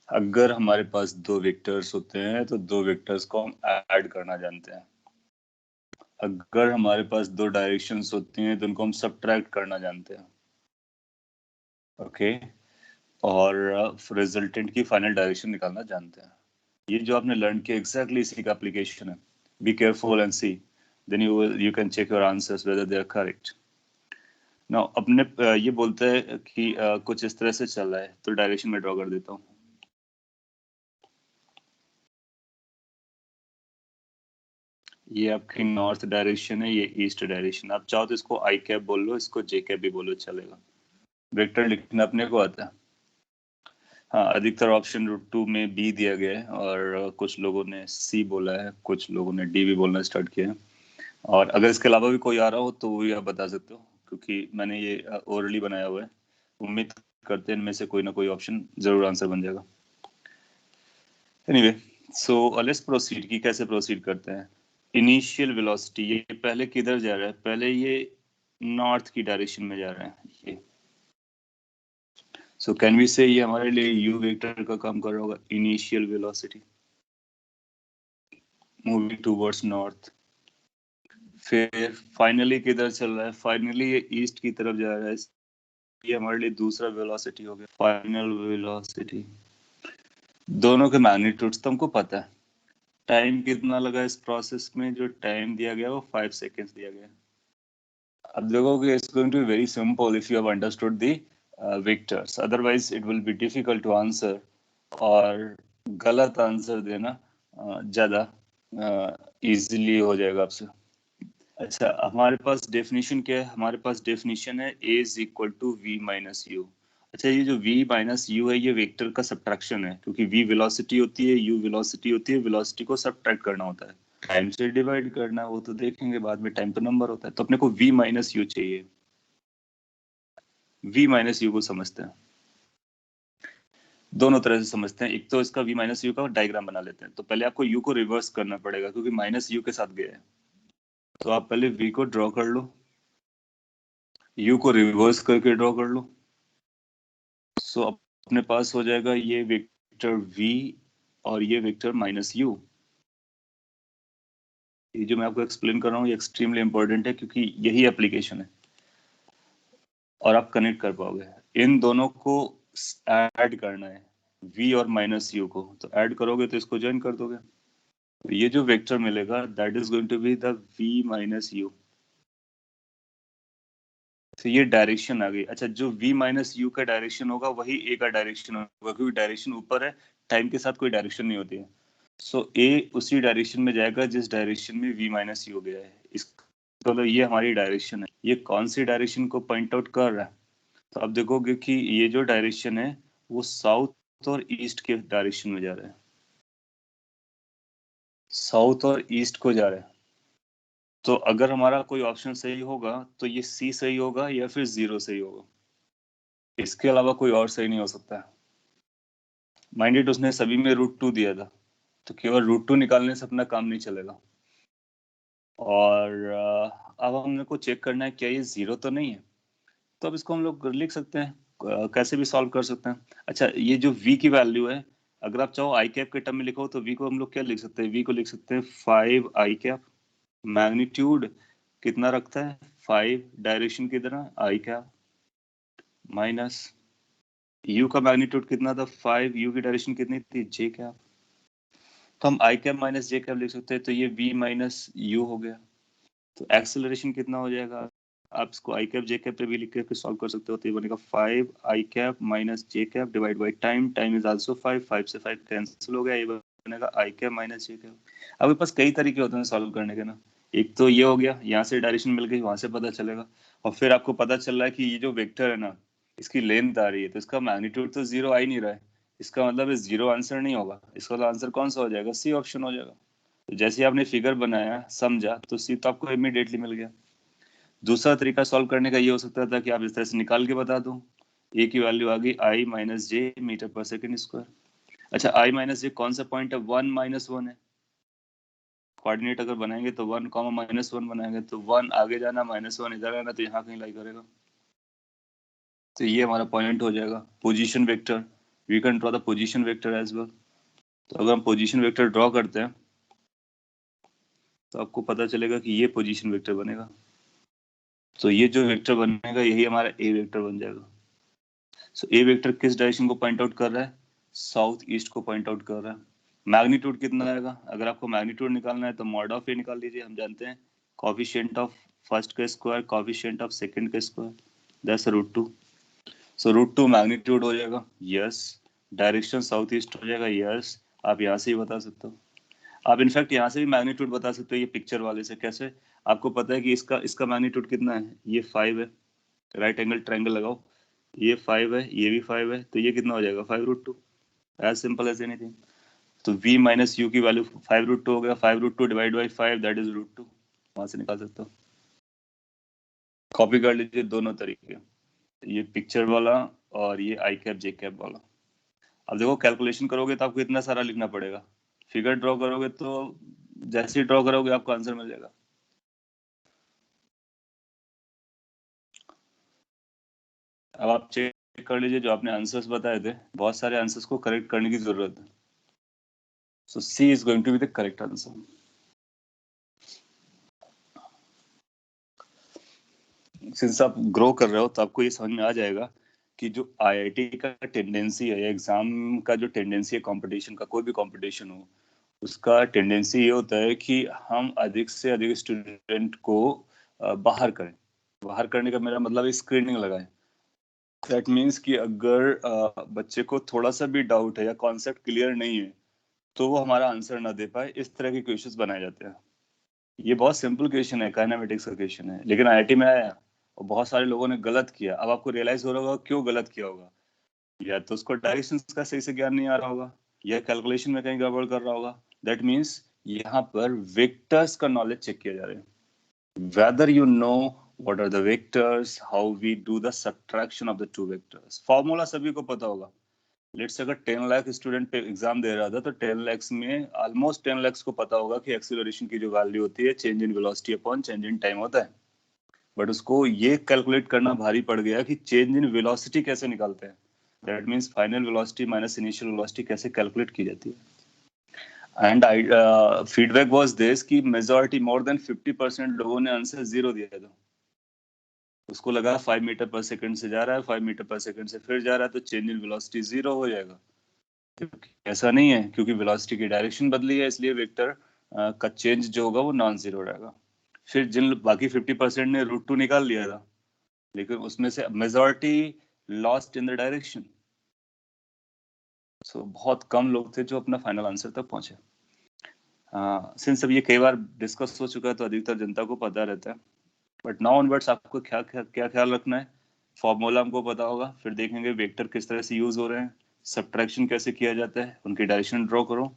अगर हमारे पास 2 वेक्टर्स होते हैं तो 2 वेक्टर्स को हम ऐड करना जानते हैं। अगर हमारे पास 2 डायरेक्शंस होती हैं तो उनको हम सब्ट्रैक्ट करना जानते हैं। ओके, और रिजल्टेंट की फाइनल डायरेक्शन निकालना जानते हैं। ये जो आपने लर्न किया एग्जैक्टली इसी का एप्लीकेशन है। Be careful and see, then you can check your answers whether they are correct. Now अपने ये बोलते हैं कि कुछ इस तरह से चल रहा है, तो डायरेक्शन में ड्रॉ कर देता हूँ। ये आपकी नॉर्थ डायरेक्शन है, ये ईस्ट डायरेक्शन। आप चाहो तो इसको आई कैप बोल लो, इसको जे कैप भी बोलो, चलेगा। वेक्टर लिखना अपने को आता है। हाँ, अधिकतर ऑप्शन √2 में बी दिया गया है और कुछ लोगों ने सी बोला है, कुछ लोगों ने डी भी बोलना स्टार्ट किया है। और अगर इसके अलावा भी कोई आ रहा हो तो वो भी आप बता सकते हो, क्योंकि मैंने ये ओरली बनाया हुआ है। उम्मीद करते हैं इनमें से कोई ना कोई ऑप्शन जरूर आंसर बन जाएगा। एनीवे, सो लेट्स प्रोसीड की कैसे प्रोसीड करते हैं। इनिशियल वेलोसिटी, ये पहले किधर जा रहा है? पहले ये नॉर्थ की डायरेक्शन में जा रहा है ये। सो कैन वी से ये हमारे लिए यू वेक्टर का काम कर रहा होगा। Initial velocity moving towards north. फिर फाइनली किधर चल रहा है? फाइनली ये ईस्ट की तरफ जा रहा है। ये हमारे लिए दूसरा वेलोसिटी हो गया, फाइनल वेलोसिटी। दोनों के मैग्नीट्यूड्स तो हमको पता है। टाइम कितना लगा इस प्रोसेस में? जो टाइम दिया गया वो 5 सेकेंड्स दिया गया। अब देखोगे it's going to be very simple if you have understood the vectors, otherwise it will be difficult to answer. और गलत आंसर देना ज्यादा इजीली हो जाएगा आपसे। अच्छा, हमारे पास डेफिनेशन क्या है? हमारे पास डेफिनेशन है a is equal to v minus u. अच्छा, ये जो v माइनस यू है ये वेक्टर का सब्ट्रैक्शन है, क्योंकि v वेलोसिटी होती है, u वेलोसिटी होती है। वेलोसिटी को सब्ट्रैक्ट करना होता है, टाइम से डिवाइड करना है, वो तो देखेंगे बाद में। टाइम तो नंबर होता है, तो अपने को v माइनस यू चाहिए। v माइनस यू को समझते हैं, दोनों तरह से समझते हैं। एक तो इसका v माइनस यू का डायग्राम बना लेते हैं। तो पहले आपको u को रिवर्स करना पड़ेगा, क्योंकि माइनस यू के साथ गया है। तो आप पहले v को ड्रॉ कर लो, u को रिवर्स करके ड्रॉ कर लो। सो अपने पास हो जाएगा ये वेक्टर v और ये वेक्टर माइनस यू। ये जो मैं आपको एक्सप्लेन कर रहा हूँ ये एक्सट्रीमली इंपॉर्टेंट है, क्योंकि यही एप्लीकेशन है और आप कनेक्ट कर पाओगे। इन दोनों को ऐड करना है, v और माइनस यू को। तो ऐड करोगे तो इसको ज्वाइन कर दोगे, तो ये जो वेक्टर मिलेगा that is going to be the v minus u. तो ये डायरेक्शन आ गई। अच्छा, जो v माइनस यू का डायरेक्शन होगा वही a का डायरेक्शन होगा, क्योंकि डायरेक्शन ऊपर है, टाइम के साथ कोई डायरेक्शन नहीं होती है। सो a उसी डायरेक्शन में जाएगा जिस डायरेक्शन में v माइनस यू गया है। इसका मतलब ये हमारी डायरेक्शन है। ये कौन सी डायरेक्शन को पॉइंट आउट कर रहा है? तो आप देखोगे कि ये जो डायरेक्शन है वो साउथ और ईस्ट के डायरेक्शन में जा रहा है। साउथ और ईस्ट को जा रहा है। तो अगर हमारा कोई ऑप्शन सही होगा तो ये सी सही होगा या फिर 0 सही होगा। इसके अलावा कोई और सही नहीं हो सकता है। माइंडेड उसने सभी में √2 दिया था, तो केवल √2 निकालने से अपना काम नहीं चलेगा। और अब हमने को चेक करना है क्या ये 0 तो नहीं है। तो अब इसको हम लोग लिख सकते हैं, कैसे भी सॉल्व कर सकते हैं। अच्छा, ये जो v की वैल्यू है अगर आप चाहो आई कैप के टर्म में लिखो तो वी को हम लोग क्या लिख सकते हैं, वी को लिख सकते हैं 5 आई कैप, मैग्नीट्यूड कितना रखता है 5, डायरेक्शन कितना आई कैप, माइनस यू का मैग्नीट्यूड कितना था 5, यू की डायरेक्शन कितनी थी जे कैप, तो हम आई कैप माइनस जे कैप लिख सकते हैं, तो ये v माइनस यू हो गया। तो एक्सेलरेशन कितना हो जाएगा, आप इसको आई कैप जे कैप पे भी लिख के सॉल्व कर सकते हो, तो ये बनेगा 5 I cap minus J cap divide by time, time is also 5, 5 से 5 कैंसिल हो गया, ये बनेगा I cap minus J cap. आपके पास कई तरीके होते हैं सॉल्व करने के ना, एक तो ये हो गया, यहाँ से डायरेक्शन मिल गई, वहां से पता चलेगा, और फिर आपको पता चल रहा है कि ये जो वेक्टर है ना इसकी लेंथ आ रही है, तो इसका मैग्नीट्यूड तो जीरो आ ही नहीं रहा है, इसका मतलब इस जीरो आंसर नहीं होगा, इसका आंसर कौन सा हो जाएगा, सी ऑप्शन हो जाएगा। तो जैसे आपने फिगर बनाया समझा तो सी तो आपको इमीडिएटली मिल गया। दूसरा तरीका सॉल्व करने का ये हो सकता था कि आप इस तरह से निकाल के बता दो, ए की वैल्यू आ गई आई माइनस जे मीटर पर सेकेंड स्क्वायर। अच्छा आई माइनस जे कौन सा पॉइंट है, 1 - 1 है, कोऑर्डिनेट अगर बनाएंगे तो 1, -1 बनाएंगे तो 1 आगे जाना, -1 इधर आना, तो यहाँ कहीं लाई करेगा, तो ये हमारा पॉइंट हो जाएगा position vector. We can draw the position vector as well. तो अगर हम पोजीशन वेक्टर ड्रॉ करते हैं तो आपको पता चलेगा कि ये पोजीशन वेक्टर बनेगा, तो ये जो वेक्टर बनेगा यही हमारा ए वेक्टर बन जाएगा। सो ए वेक्टर किस डायरेक्शन को पॉइंट आउट कर रहा है, साउथ ईस्ट को पॉइंट आउट कर रहा है। मैग्नीट्यूड कितना आएगा, अगर आपको मैग्नीट्यूड निकालना है तो मॉड ऑफ ए निकाल लीजिए, हम जानते हैं कोफिशिएंट ऑफ फर्स्ट का स्क्वायर कोफिशिएंट ऑफ सेकंड का स्क्वायर, दैट्स √2। सो √2 मैग्नीट्यूड हो जाएगा, यस। डायरेक्शन साउथ ईस्ट हो जाएगा, यस। आप यहाँ से ही बता सकते हो, आप इनफैक्ट यहाँ से भी मैग्नीट्यूड बता सकते हो, ये पिक्चर वाले से। कैसे, आपको पता है कि इसका इसका मैग्नीट्यूड कितना है, ये 5 है, राइट एंगल ट्रायंगल लगाओ, ये 5 है, ये भी 5 है, तो ये कितना हो जाएगा 5√2, एज सिंपल एज एनीथिंग। तो v माइनस यू की वैल्यू 5√2 हो गया, 5√2 डिवाइड बाई 5 दैट इज √2, वहां से निकाल सकते हो। कॉपी कर लीजिए दोनों तरीके, ये पिक्चर वाला और ये आई कैप जे कैप वाला। अब देखो कैलकुलेशन करोगे तो आपको इतना सारा लिखना पड़ेगा, फिगर ड्रॉ करोगे तो जैसे ही ड्रॉ करोगे आपको आंसर मिल जाएगा। अब आप चेक कर लीजिए, जो आपने आंसर्स बताए थे बहुत सारे आंसर्स को करेक्ट करने की जरूरत है, so C is going to be the correct answer. Since आप ग्रो कर रहे हो तो आपको ये समझ में आ जाएगा कि जो आईआईटी का टेंडेंसी है, एग्जाम का जो टेंडेंसी है, कंपटीशन का, कोई भी कंपटीशन हो, उसका टेंडेंसी ये होता है कि हम अधिक से अधिक स्टूडेंट को बाहर करें। बाहर करने का मेरा मतलब है स्क्रीनिंग लगाएं। दैट मीन्स कि अगर बच्चे को थोड़ा सा भी डाउट है या कॉन्सेप्ट क्लियर नहीं है तो वो हमारा आंसर ना दे पाए, इस तरह के क्वेश्चंस बनाए जाते हैं। ये बहुत सिंपल क्वेश्चन है, काइनेमेटिक्स का क्वेश्चन है, लेकिन आईआईटी में आया और बहुत सारे लोगों ने गलत किया। अब आपको रियलाइज हो रहा होगा क्यों गलत किया होगा, या तो उसको डायरेक्शंस का सही से ज्ञान नहीं आ रहा होगा, या कैलकुलेशन में कहीं गड़बड़ कर रहा होगा। दैट मीन्स यहाँ पर वेक्टर्स का नॉलेज चेक किया जा रहा है, whether you know what are the vectors, how we do the subtraction of the two vectors। Formula सभी को पता होगा। लेट्स अगर 10 लाख स्टूडेंट पे एग्जाम दे रहा था तो 10 lakhs में ऑलमोस्ट 10 lakhs को पता होगा कि एक्सीलरेशन की जो वैल्यू होती है change in velocity upon change in time होता है, बट उसको ये कैलकुलेट करना भारी पड़ गया कि चेंज इन वेलोसिटी कैसे निकालते हैं। That means final velocity minus initial velocity कैसे कैलकुलेट की जाती है। एंड फीडबैक वाज दिस कि मेजॉरिटी मोर देन 50% लोगों ने आंसर 0 दिया था। उसको लगा 5 मीटर पर सेकंड से जा रहा है, 5 मीटर पर सेकंड से फिर जा रहा है, तो चेंज इन वेलोसिटी 0 हो जाएगा। ऐसा नहीं है, क्योंकि वेलोसिटी की डायरेक्शन बदली है, इसलिए वेक्टर का चेंज जो होगा वो नॉन जीरो रहेगा। फिर जिन बाकी 50% ने √2 निकाल लिया था, लेकिन उसमें से majority lost in the direction, so बहुत कम लोग थे जो अपना फाइनल आंसर तक पहुंचे। सिंस अब ये कई बार डिस्कस हो चुका है तो अधिकतर जनता को पता रहता है, बट नाउ ऑनवर्ड्स आपको क्या क्या ख्याल रखना है, फॉर्मूला हमको पता होगा, फिर देखेंगे वेक्टर किस तरह से यूज हो रहे हैं, सब्ट्रैक्शन कैसे किया जाता है, उनकी डायरेक्शन ड्रॉ करो,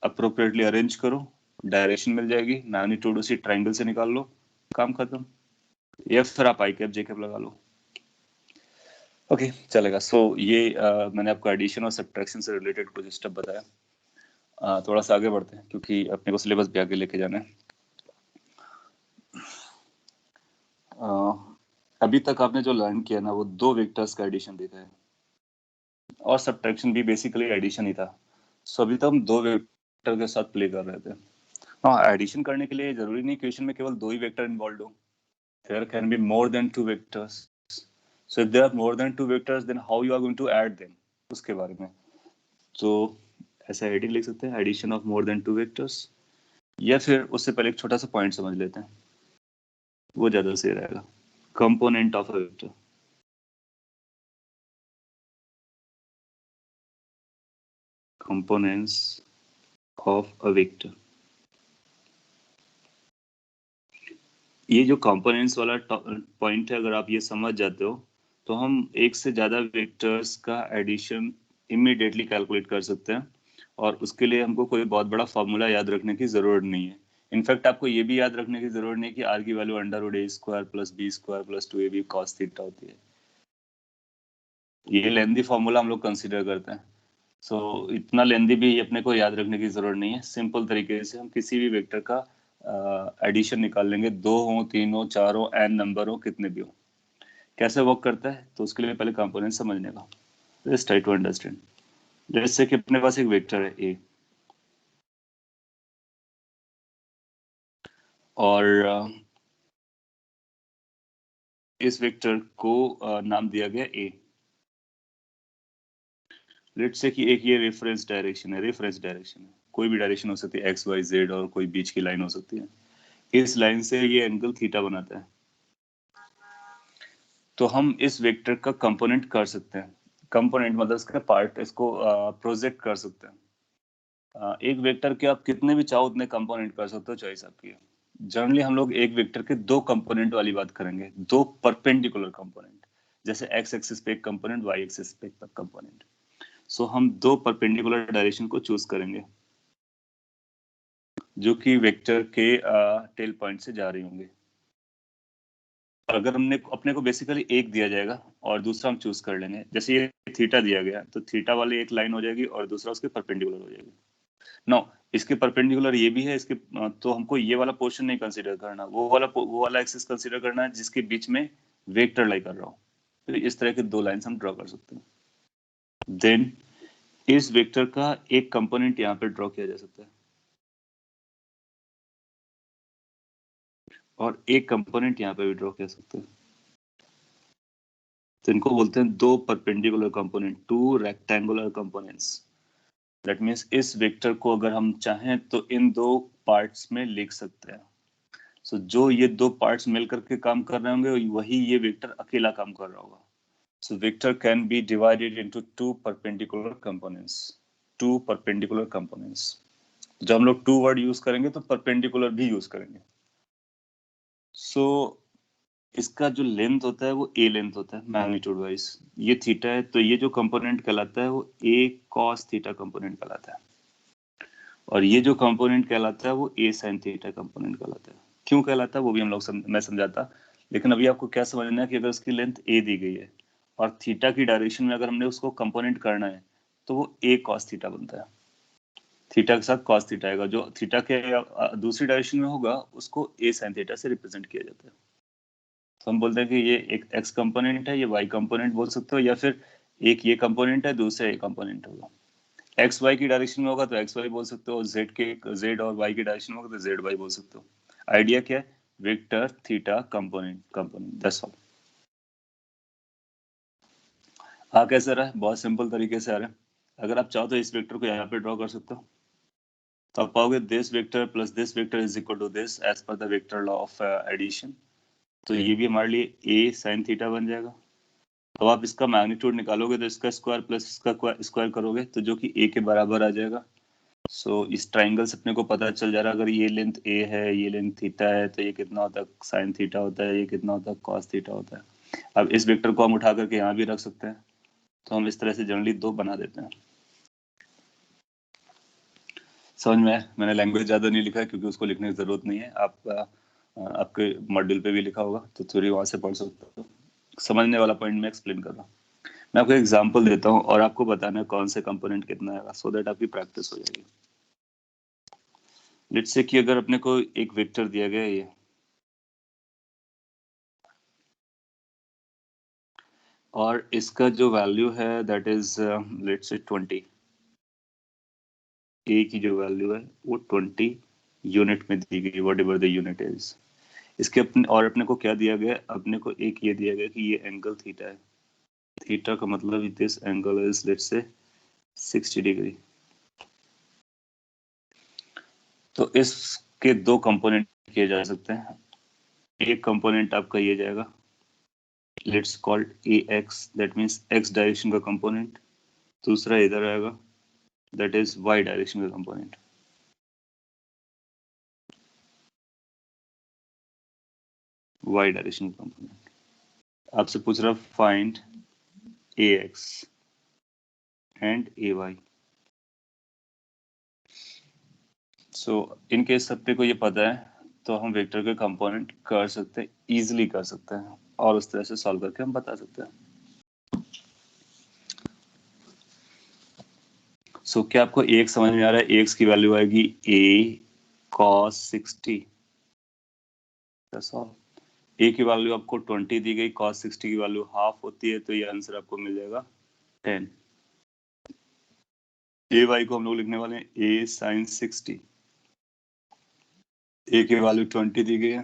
अप्रोप्रिएटली अरेंज करो, डायरेक्शन मिल जाएगी, मैग्नीट्यूड उसी ट्रायंगल से निकाल लो, काम खत्म। या फिर आप आई कैप जे कैप लगा लो। ओके चलेगा। सो ये मैंने आपको एडिशन और सब्ट्रैक्शन से रिलेटेड कुछ स्टेप बताया। थोड़ा सा आगे बढ़ते हैं क्योंकि अपने को सिलेबस भी आगे लेके जाना है। अभी तक आपने जो लर्न किया ना वो 2 वेक्टर्स का एडिशन देखा है, और सब्ट्रैक्शन भी बेसिकली एडिशन ही था। सो अभी तक हम दो वेक्टर के साथ प्ले कर रहे थे। हाँ, एडिशन करने के लिए जरूरी नहीं क्वेश्चन में केवल दो ही वेक्टर इन्वॉल्व हो। There can be more than two vectors. So if there are more than two vectors then how you are going to add them, उसके बारे में। तो ऐसा हेडिंग लिख सकते हैं, addition of more than two vectors. या फिर उससे पहले एक छोटा सा पॉइंट समझ लेते हैं, वो ज्यादा सही रहेगा। Component of a vector. Components of a vector. ये जो कंपोनेंट्स वाला पॉइंट है, अगर आप ये समझ जाते हो तो हम एक से ज्यादा वेक्टर्स का एडिशन इमीडिएटली कैलकुलेट कर सकते हैं। और उसके लिए हमको कोई बहुत बड़ा फॉर्मूला याद रखने की जरूरत नहीं है। इनफैक्ट आपको ये भी याद रखने की जरूरत नहीं है कि आर की value √a² plus b² plus 2ab cos theta होती है। ये लेंदी फॉर्मूला हम लोग कंसिडर करते हैं। सो इतना लेंदी भी अपने को याद रखने की जरूरत नहीं है। सिंपल तरीके से हम किसी भी वेक्टर का एडिशन निकाल लेंगे, 2 हो, 3 हो, 4 हो, n नंबर हो, कितने भी हो। कैसे वर्क करता है, तो उसके लिए पहले कंपोनेंट समझने का। Let's try to understand. Let's say कि अपने पास एक वेक्टर है a, और इस वेक्टर को नाम दिया गया a। लेट्स से कि एक ये रेफरेंस डायरेक्शन है, रेफरेंस डायरेक्शन है, कोई भी डायरेक्शन हो सकती है, x y z, और कोई बीच की लाइन हो सकती है। इस लाइन से ये एंगल थीटा बनाता है। तो हम इस वेक्टर का कंपोनेंट कर सकते हैं। कंपोनेंट मतलब इसका पार्ट, इसको प्रोजेक्ट कर सकते हैं। एक वेक्टर के आप कितने भी चाहो उतने कंपोनेंट कर सकते हो, चॉइस आपकी है। जनरली हम लोग एक वेक्टर के दो कंपोनेंट वाली बात करेंगे, दो परपेंडिकुलर कंपोनेंट। जैसे एक्स एक्सिस पे एक कंपोनेंट, वाई एक्सिस पे एक कंपोनेंट। सो हम दो परपेंडिकुलर डायरेक्शन को चूज करेंगे जो कि वेक्टर के टेल पॉइंट से जा रही होंगे। अगर हमने अपने को बेसिकली एक दिया जाएगा और दूसरा हम चूज कर लेंगे। जैसे ये थीटा दिया गया तो थीटा वाली एक लाइन हो जाएगी और दूसरा उसके परपेंडिकुलर हो जाएगी। नो, इसके परपेंडिकुलर ये भी है, इसके तो हमको ये वाला पोर्शन नहीं कंसीडर करना, वो वाला एक्सिस कंसीडर करना है जिसके बीच में वेक्टर लाई कर रहा हूँ। तो इस तरह के दो लाइंस हम ड्रॉ कर सकते हैं। देन इस वेक्टर का एक कंपोनेंट यहाँ पे ड्रॉ किया जा सकता है और एक कंपोनेंट यहाँ पे भी ड्रॉ किया जा सकता है। तो इनको बोलते हैं दो perpendicular component, two rectangular components. That means इस वेक्टर को अगर हम चाहें तो इन दो पार्ट्स में लिख सकते हैं। सो जो ये दो पार्ट्स मिलकर के काम कर रहे होंगे वही ये वेक्टर अकेला काम कर रहा होगा। So vector can be divided into two perpendicular components. Two perpendicular components. जब हम लोग टू वर्ड यूज करेंगे तो परपेंडिकुलर भी यूज करेंगे। सो इसका जो लेंथ होता है वो a लेंथ होता है मैग्नीट्यूड वाइज। ये थीटा है तो ये जो कंपोनेंट कहलाता है वो a cos थीटा कंपोनेंट कहलाता है। और ये जो कंपोनेंट कहलाता है वो a sin थीटा कंपोनेंट कहलाता है। क्यों कहलाता है वो भी हम लोग मैं समझाता। लेकिन अभी आपको क्या समझना है कि अगर उसकी लेंथ a दी गई है और थीटा की डायरेक्शन में अगर हमने उसको कंपोनेंट करना है तो वो a cos थीटा बनता है। थीटा के साथ cos थीटा आएगा, जो थीटा के दूसरी डायरेक्शन में होगा उसको a sin थीटा से रिप्रेजेंट किया जाता है। तो हम बोलते हैं कि ये एक x कंपोनेंट है, ये y कंपोनेंट बोल सकते हो, या फिर एक ये कंपोनेंट है, दूसरा ये कंपोनेंट होगा। एक्स वाई की डायरेक्शन में होगा तो एक्स वाई बोल सकते हो, जेड और वाई की डायरेक्शन में होगा तो जेड वाई बोल सकते हो। आइडिया क्या है? Vector theta component component, that's all. हाँ, कैसे रहा है? बहुत सिंपल तरीके से आ रहा है। अगर आप चाहो तो इस वेक्टर को यहाँ पे ड्रॉ कर सकते हो। तो आप पाओगे this vector plus this vector is equal to this as per the vector law of addition. तो ये भी हमारे लिए a sin थीटा बन जाएगा। अब आप इसका मैग्नीट्यूड निकालोगे तो इसका स्क्वायर प्लस इसका स्क्वायर करोगे तो जो कि a के बराबर आ जाएगा। सो इस ट्राइंगल से अपने को पता चल जा रहा है, अगर ये लेंथ a है, ये लेंथ थीटा है, तो ये कितना होता है साइन थीटा होता है, ये कितना होता है कॉस थीटा होता है। अब इस वेक्टर को हम उठा करके यहाँ भी रख सकते हैं। तो हम इस तरह से जनरली दो बना देते हैं। समझ में आया? मैंने लैंग्वेज ज्यादा नहीं लिखा है क्योंकि उसको लिखने की जरूरत नहीं है। आप आपके मॉड्यूल पे भी लिखा होगा तो थोड़ी वहां से पढ़ सकते हो। समझने वाला पॉइंट मैं एक्सप्लेन कर रहा हूँ। मैं आपको एग्जांपल देता हूँ और आपको बताना है कौन से कंपोनेंट कितना आएगा, सो दैट आपकी प्रैक्टिस हो जाएगी। लेट्स से कि अगर अपने को एक वेक्टर दिया गया है ये, और इसका जो वैल्यू है दैट इज लेट्स से 20, ए की जो वैल्यू है वो 20 यूनिट में दी गई, what ever the unit is. इसके अपने को क्या दिया गया, अपने को एक ये दिया गया कि ये एंगल थीटा है। थीटा का मतलब this angle is let's say 60 degree. तो इसके दो कंपोनेंट किए जा सकते हैं। एक कंपोनेंट आपका ये जाएगा, let's called a x, that means x direction का कंपोनेंट। दूसरा इधर आएगा, दैट इज वाई डायरेक्शन का कंपोनेंट। वाई डायरेक्शन का कंपोनेंट आपसे पूछ रहा find a x and a y. So in case अपने को ये पता है तो हम वेक्टर के कंपोनेंट कर सकते हैं, इजीली कर सकते हैं, और उस तरह से सॉल्व करके हम बता सकते हैं। सो क्या आपको एक समझ में आ रहा है? एक्स की वैल्यू आएगी a cos 60। ए की वैल्यू आपको 20 दी गई, cos 60 की वैल्यू हाफ होती है, तो ये आंसर आपको मिल जाएगा 10। ए वाई को हम लोग लिखने वाले हैं a sin 60। ए की वैल्यू 20 दी गई है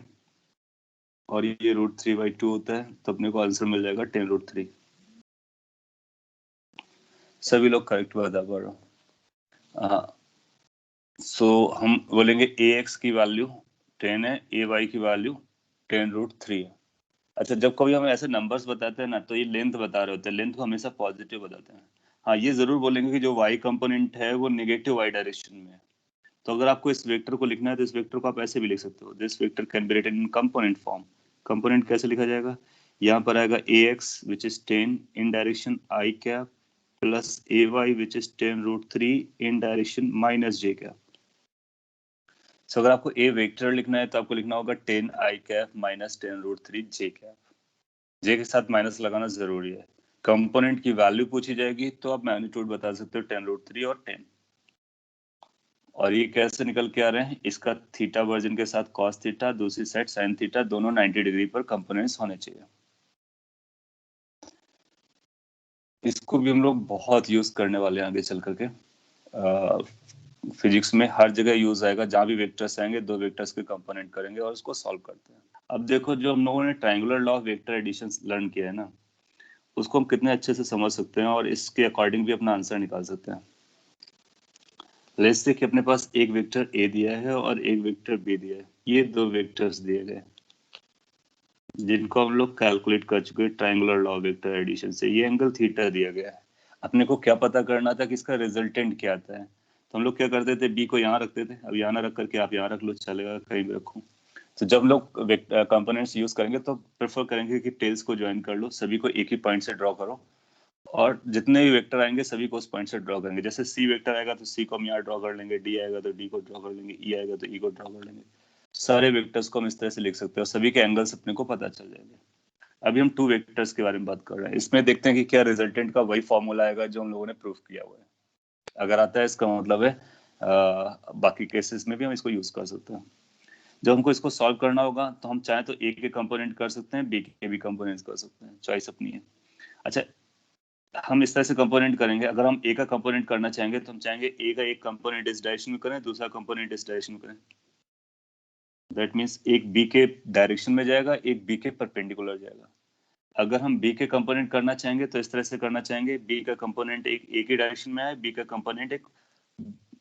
और ये √3/2 होता है, तो अपने को आंसर मिल जाएगा 10√3। सभी लोग करेक्ट बता पा रहे हो। हाँ, सो हम बोलेंगे ए एक्स की वैल्यू 10 है, ए वाई की वैल्यू 10√3 है। अच्छा, जब कभी हम ऐसे नंबर्स बताते हैं ना, तो ये लेंथ बता रहे होते हैं, लेंथ को हमेशा पॉजिटिव बताते हैं। हाँ, ये जरूर बोलेंगे कि जो वाई कंपोनेंट है वो नेगेटिव वाई डायरेक्शन में है। तो अगर आपको इस वेक्टर को लिखना है तो इस वेक्टर को आप ऐसे भी लिख सकते हो, this vector can be written in component form. Component कैसे लिखा जाएगा? यहाँ पर आएगा A X which is 10 in direction I cap plus A Y which is 10√3 in direction minus J cap. So अगर आपको ए वेक्टर लिखना है तो आपको लिखना होगा 10 आई कैप माइनस 10√3 जे कैप। जे के साथ माइनस लगाना जरूरी है। कंपोनेंट की वैल्यू पूछी जाएगी तो आप मैग्नीट्यूड बता सकते हो 10√3 और 10। और ये कैसे निकल के आ रहे हैं? इसका थीटा वर्जन के साथ कॉस थीटा, दूसरी साइड साइन थीटा, दोनों 90 डिग्री पर कंपोनेंट्स होने चाहिए। इसको भी हम लोग बहुत यूज करने वाले हैं आगे चल करके। फिजिक्स में हर जगह यूज आएगा, जहां भी वेक्टर्स आएंगे दो वेक्टर्स के कंपोनेंट करेंगे और उसको सॉल्व करते हैं। अब देखो, जो हम लोगों ने triangular law of vector addition learn किया है ना, उसको हम कितने अच्छे से समझ सकते हैं और इसके अकॉर्डिंग भी अपना आंसर निकाल सकते हैं। लेट्स से कि अपने पास एक वेक्टर ए दिया है और एक वेक्टर बी दिया है। ये दो वेक्टर्स दिए गए जिनको हम लोग कैलकुलेट कर चुके हैं triangular law of vector addition से। ये एंगल थीटा दिया गया है। अपने को क्या पता करना था कि इसका रिजल्टेंट क्या आता है। तो हम लोग क्या करते थे, बी को यहाँ रखते थे। अब यहाँ ना रख करके आप यहाँ रख लो, चलेगा, कहीं भी रखो। तो जब लोग कंपोनेंट्स यूज करेंगे तो प्रेफर करेंगे कि टेल्स को ज्वाइन कर लो, सभी को एक ही पॉइंट से ड्रॉ करो, और जितने भी वेक्टर आएंगे सभी को उस पॉइंट से ड्रॉ करेंगे। जैसे सी वेक्टर आएगा तो सी को हम यहाँ ड्रॉ कर लेंगे, डी आएगा तो डी को ड्रॉ कर लेंगे, ई आएगा तो ई को ड्रॉ कर लेंगे। सारे वेक्टर्स को हम इस तरह से लिख सकते हैं और सभी के एंगल्स अपने को पता चल जाएंगे। अभी हम टू वेक्टर्स के बारे में बात कर रहे हैं। इसमें देखते हैं कि क्या रिजल्टेंट का वही फॉर्मूला आएगा जो हम लोगों ने प्रूफ किया हुआ है। अगर आता है इसका मतलब है बाकी केसेस में भी हम इसको यूज कर सकते हैं। जब हमको इसको सॉल्व करना होगा तो हम चाहे तो ए के कंपोनेंट कर सकते हैं, बी के भी कंपोनेंट्स कर सकते हैं, चॉइस अपनी है। अच्छा, हम इस तरह से कंपोनेंट करेंगे। अगर हम ए का कंपोनेंट करना चाहेंगे तो हम चाहेंगे ए का एक कंपोनेंट इस डायरेक्शन में करें, दूसरा कंपोनेंट इस डायरेक्शन में करें। दैट मीन्स एक बी के डायरेक्शन में जाएगा, एक बी के परपेंडिकुलर जाएगा। अगर हम बी के कंपोनेंट करना चाहेंगे तो इस तरह से करना चाहेंगे, बी का कंपोनेंट एक ए की डायरेक्शन में है, बी का कंपोनेंट एक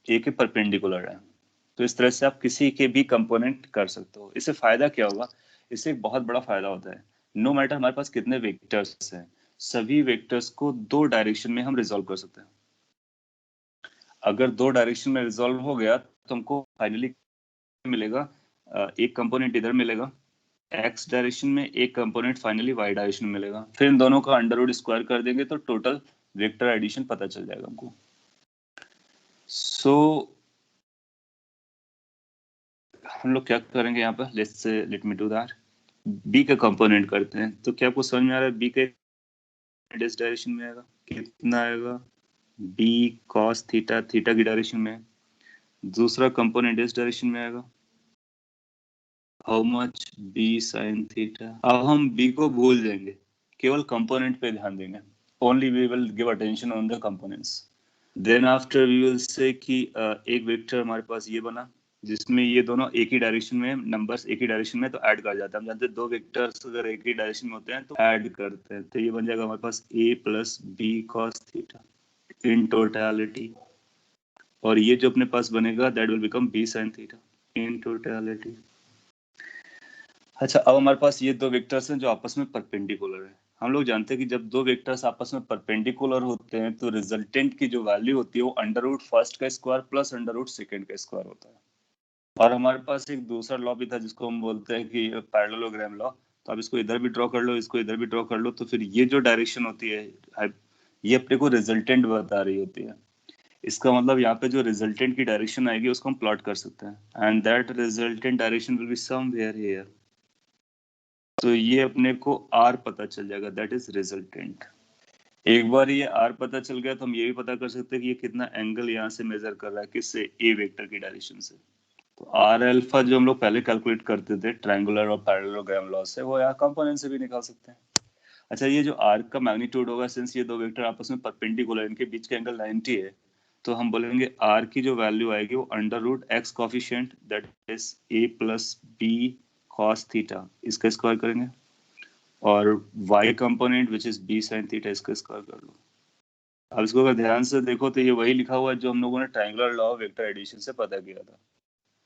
ए के परपेंडिकुलर है। तो इस तरह से आप किसी के भी कंपोनेंट कर सकते हो। इससे फायदा क्या होगा? इससे एक बहुत बड़ा फायदा होता है, नो मैटर हमारे पास कितने वेक्टर्स हैं, सभी वेक्टर्स को दो डायरेक्शन में हम रिजॉल्व कर सकते हैं। अगर दो डायरेक्शन में रिजॉल्व हो गया तो हमको फाइनली मिलेगा, एक कंपोनेंट इधर मिलेगा एक्स डायरेक्शन में, एक कंपोनेंट फाइनली वाई डायरेक्शन में मिलेगा। फिर इन दोनों का अंडर रूट स्क्वायर कर देंगे तो टोटल वेक्टर एडिशन पता चल जाएगा हमको। सो हम लोग क्या करेंगे यहाँ पर, let me do that. B का कंपोनेंट करते हैं। तो क्या आपको समझ में आ रहा है बी का इस डायरेक्शन में आएगा, कितना आएगा? बी कॉस थीटा, थीटा की डायरेक्शन में। दूसरा कंपोनेंट इस डायरेक्शन में आएगा, how much? B sine theta. अब हम बी को भूल जाएंगे केवल कंपोनेंट पे ध्यान देंगे, only we will give attention on the components. Then after we will say कि एक वेक्टर हमारे पास ये बना जिसमें ये दोनों एक ही डायरेक्शन में, नंबर्स एक ही डायरेक्शन में, तो ऐड कर जाता है। हम जानते हैं दो वेक्टर्स अगर एक ही डायरेक्शन में होते हैं तो ऐड करते हैं, तो ये बन जाएगा हमारे पास a plus B cos theta in totality, और ये जो अपने पास बनेगा that will become b sin theta in totality. अच्छा, अब हमारे पास ये दो वेक्टर्स हैं जो आपस में परपेंडिकुलर है। हम लोग जानते हैं कि जब दो वेक्टर्स आपस में परपेंडिकुलर होते हैं तो रिजल्टेंट की जो वैल्यू होती है वो अंडर रूट फर्स्ट का square plus under root second का स्क्वायर होता है। और हमारे पास एक दूसरा लॉ भी था जिसको हम बोलते हैं कि पैरेललोग्राम लॉ। तो आप इसको इधर भी ड्रॉ कर लो, इसको इधर भी ड्रॉ कर लो, तो फिर ये जो डायरेक्शन होती है ये अपने को रिजल्टेंट बता रही होती है। इसका मतलब यहाँ पे जो रिजल्टेंट की डायरेक्शन आएगी उसको हम प्लॉट कर सकते हैं, and that resultant direction will be somewhere here. तो ये अपने को आर पता चल जाएगा, दैट इज रिजल्टेंट। एक बार ये आर पता चल गया तो हम ये भी पता कर सकते हैं कि ये कितना एंगल यहाँ से मेजर कर रहा है, किससे, ए वेक्टर की डायरेक्शन से। तो आर अल्फा जो हम लोग पहले कैलकुलेट करते थे ट्रायंगुलर और पैरेललोग्राम लॉ से, वो यहाँ कंपोनेंट से भी निकाल सकते हैं। अच्छा, ये जो आर का मैग्नीट्यूड होगा, सिंस ये दो वेक्टर आपस में परपेंडिकुलर, इनके बीच का एंगल 90 है, तो हम बोलेंगे आर की जो वैल्यू आएगी वो under root X coefficient that is A plus B cos theta, इसका स्क्वायर करेंगे, और y component which is b sin theta, इसका स्क्वायर कर लो। अब इसको अगर ध्यान से देखो तो ये वही लिखा हुआ है जो हम लोगों ने triangular law of vector addition से पता किया था।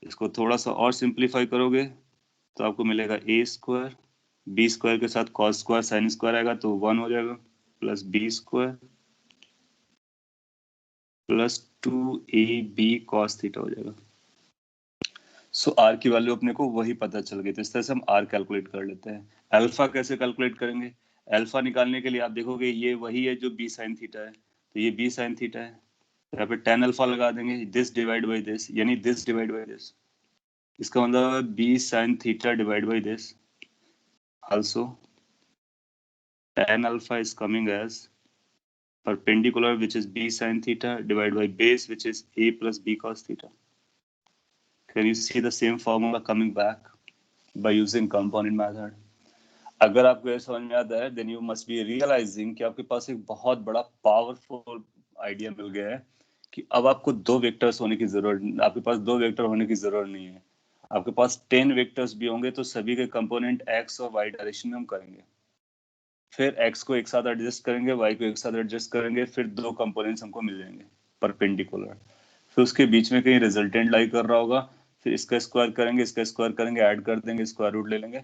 इसको थोड़ा सा और सिंप्लीफाई करोगे तो आपको मिलेगा a स्क्वायर, b स्क्वायर के साथ cos स्क्वायर sin स्क्वायर आएगा तो 1 हो जाएगा, plus b square plus 2ab cos theta हो जाएगा। सो आर की वैल्यू अपने को वही पता चल गई, तो इस तरह से हम आर कैलकुलेट कर लेते हैं। अल्फा कैसे कैलकुलेट करेंगे? अल्फा निकालने के लिए आप देखोगे ये वही है जो बी साइन थीटा है, तो ये बी साइन थीटा है, तो यहाँ पे टेन अल्फा लगा देंगे, दिस डिवाइड बाई दिस, यानी दिस डिवाइड बाई दिस। इसका मतलब है B sine theta divide by this, also tan alpha is coming as perpendicular which is b sin theta divided by base which is a plus b cos theta. Can you see the same formula coming back by using component method? अगर आपको ये समझ में आता है then you must be realising कि आपके पास एक बहुत बड़ा पावरफुल आइडिया मिल गया है कि अब आपको दो वेक्टर्स होने की जरूरत, आपके पास दो वेक्टर होने की जरूरत नहीं है। आपके पास 10 वेक्टर्स भी होंगे तो सभी के कंपोनेंट x और y डायरेक्शन में हम करेंगे, फिर x को एक साथ एडजस्ट करेंगे, y को एक साथ एडजस्ट करेंगे, फिर दो कंपोनेंट्स हमको मिल जाएंगे परपेंडिकुलर, फिर उसके बीच में कहीं रिजल्टेंट लाई कर रहा होगा, फिर इसका स्क्वायर करेंगे, इसका स्क्वायर करेंगे, ऐड कर देंगे, स्क्वायर रूट ले लेंगे,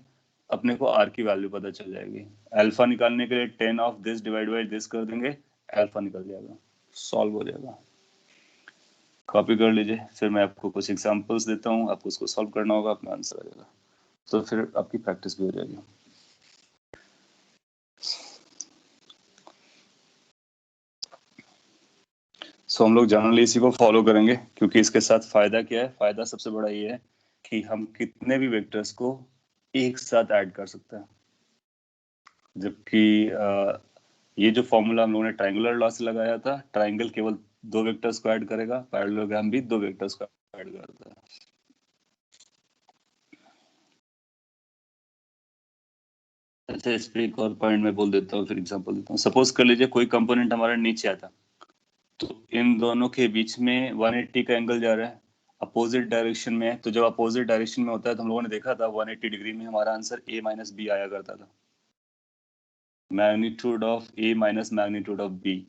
अपने को आर की वैल्यू पता चल जाएगी। अल्फा निकालने के लिए 10 of this divide by this कर देंगे, अल्फा निकल जाएगा, सॉल्व हो जाएगा। कॉपी कर लीजिए, फिर मैं आपको कुछ एग्जांपल्स देता हूँ, आपको उसको सॉल्व करना होगा, अपना आंसर आ जाएगा, तो फिर आपकी प्रैक्टिस भी हो जाएगी। सो हम लोग जनरली इसी को फॉलो करेंगे क्योंकि इसके साथ फायदा क्या है, फायदा सबसे बड़ा ये है कि हम कितने भी वेक्टर्स को एक साथ ऐड कर सकते हैं, जबकि ये जो फॉर्मूला हम लोगों ने ट्रायंगुलर लॉ से लगाया था, ट्रायंगल केवल दो वेक्टर्स को ऐड करेगा, पैरेललोग्राम भी दो वेक्टर्स को ऐड करता है। अच्छा, इस पे एक और पॉइंट मैं बोल देता हूँ, फिर एग्जांपल देता हूँ। सपोज कर लीजिए कोई कंपोनेंट हमारा नीचे आता, तो इन दोनों के बीच में 180 का एंगल जा रहा है, अपोजिट डायरेक्शन में है, तो जब अपोजिट डायरेक्शन में होता है तो हम लोगों ने देखा था 180 डिग्री में हमारा आंसर a माइनस बी आया करता था, magnitude of a minus magnitude of b।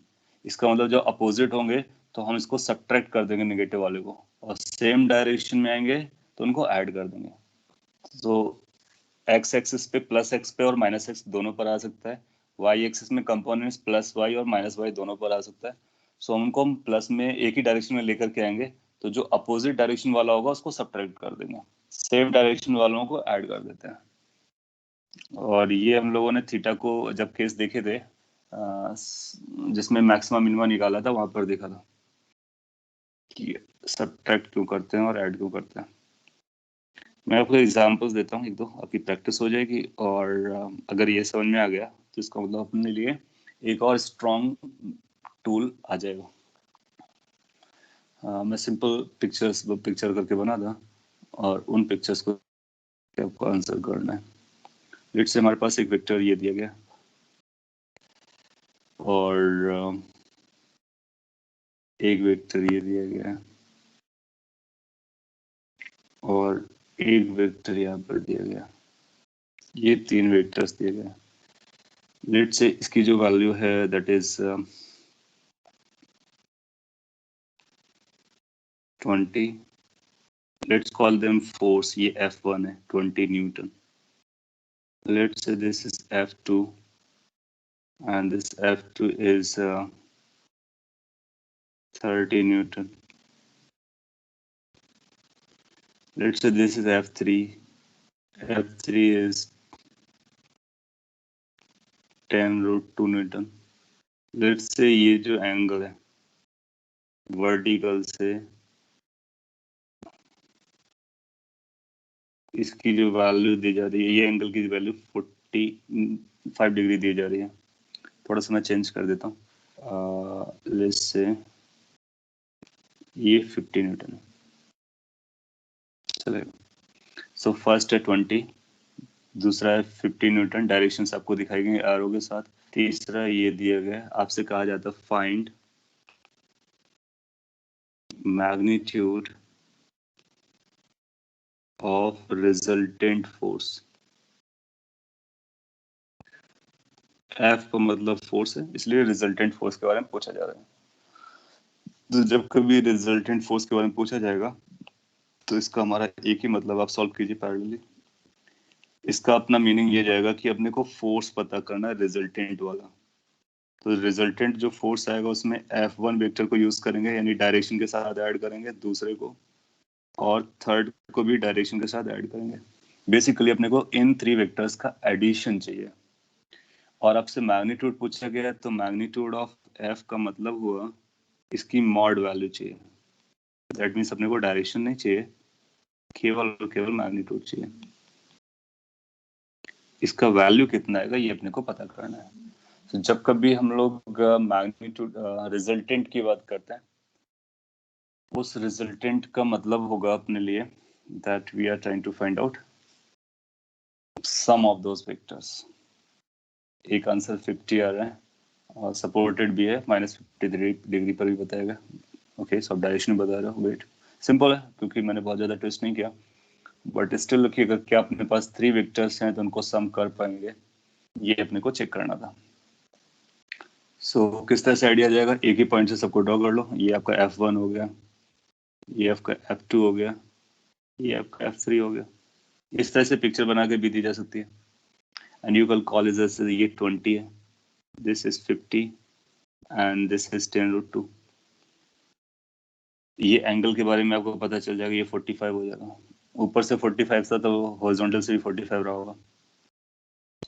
इसका मतलब जब अपोजिट होंगे तो हम इसको सब्ट्रैक्ट कर देंगे नेगेटिव वाले को, और सेम डायरेक्शन में आएंगे तो उनको ऐड कर देंगे। तो एक्स एक्सिस पे प्लस एक्स पे और माइनस एक्स दोनों पर आ सकता है, वाई एक्सिस में कंपोनेंट्स प्लस वाई और माइनस वाई दोनों पर आ सकता है। सो उनको हम प्लस में एक ही डायरेक्शन में लेकर के आएंगे, तो जो अपोजिट डायरेक्शन वाला होगा उसको सब्ट्रैक्ट कर देंगे, सेम डायरेक्शन वालों को ऐड कर देते हैं। और ये हम लोगों ने थीटा को जब केस देखे थे जिसमें मैक्सिमम मिनिमम निकाला था, वहां पर देखा था कि सब्ट्रैक्ट क्यों करते हैं और ऐड क्यों करते हैं। मैं आपको एग्जांपल्स देता हूँ, एक दो, आपकी प्रैक्टिस हो जाएगी, और अगर ये समझ में आ गया तो इसका मतलब अपने लिए एक और स्ट्रॉन्ग टूल आ जाएगा। मैं सिंपल पिक्चर करके बना था, और उन पिक्चर्स को आपको आंसर करना है। लेट्स से हमारे पास एक वेक्टर ये दिया गया, और एक वेक्टर ये दिया गया है और एक वेक्टर यहाँ पर दिया गया, ये 3 वेक्टर्स दिए गए। लेट्स से इसकी जो वैल्यू है that is 20। Let's call them force, ये F1 है 20 Newton. Let's say this is F2 and this F2 is 30 Newton. Let's say this is F3. F3 is 10 root 2 Newton. Let's say ये जो angle है vertical से इसकी जो value दी जा रही है, ये एंगल की वैल्यू 45 डिग्री दी जा रही है। थोड़ा सा मैं चेंज कर देता हूँ। लेट्स से ये 50 न्यूटन है, चलेगा। सो फर्स्ट है 20, दूसरा है 50 न्यूटन, डायरेक्शन आपको दिखाई गई एरो के साथ। तीसरा ये दिया गया, आपसे कहा जाता है find magnitude of resultant force. F का मतलब फोर्स है, इसलिए रिजल्टेंट फोर्स के बारे में पूछा जा रहा है। तो जब कभी रिजल्टेंट फोर्स के बारे में पूछा जाएगा तो इसका हमारा एक ही मतलब, आप सॉल्व कीजिए पैरेलली। इसका अपना मीनिंग ये जाएगा कि अपने को फोर्स पता करना है रिजल्टेंट वाला। तो रिजल्टेंट जो फोर्स आएगा उसमें F1 वेक्टर को यूज करेंगे, यानी डायरेक्शन के साथ ऐड करेंगे दूसरे को, और थर्ड को भी डायरेक्शन के साथ ऐड करेंगे। बेसिकली अपने को इन 3 वेक्टर्स का एडिशन चाहिए। और आपसे मैग्नीट्यूड पूछा गया है तो मैग्नीट्यूड ऑफ F का मतलब हुआ इसकी मॉड वैल्यू चाहिए। दैट मीन्स अपने को डायरेक्शन नहीं चाहिए, केवल मैग्नीट्यूड चाहिए। इसका वैल्यू कितना आएगा ये अपने को पता करना है। तो जब कभी हम लोग मैग्नीट्यूड रिजल्टेंट की बात करते हैं, उस रिजल्टेंट का मतलब होगा अपने लिए that we are trying to find out sum of those vectors. एक आंसर 50 आ रहा है और सपोर्टेड भी है -53 डिग्री पर भी बताएगा। ओके, सब डायरेक्शन बता रहा हूँ। वेट, सिंपल है क्योंकि मैंने बहुत ज्यादा ट्विस्ट नहीं किया, बट स्टिल कि अगर क्या अपने पास 3 वेक्टर्स हैं तो उनको सम कर पाएंगे, ये अपने को चेक करना था। किस तरह से आइडिया जाएगा, एक ही पॉइंट से सबको ड्रॉ कर लो। ये आपका F1 हो गया, ये आपका F2 हो गया, ये आपका F3 हो गया। इस तरह से पिक्चर बना के भी दी जा सकती है। And you can call is ये 20 है, this is 50 and this is 10√2। ये एंगल के बारे में आपको पता चल जाएगा, ये 45 हो जाएगा। ऊपर से 45 था तो हॉरिजॉन्टल से भी 45 रहा होगा।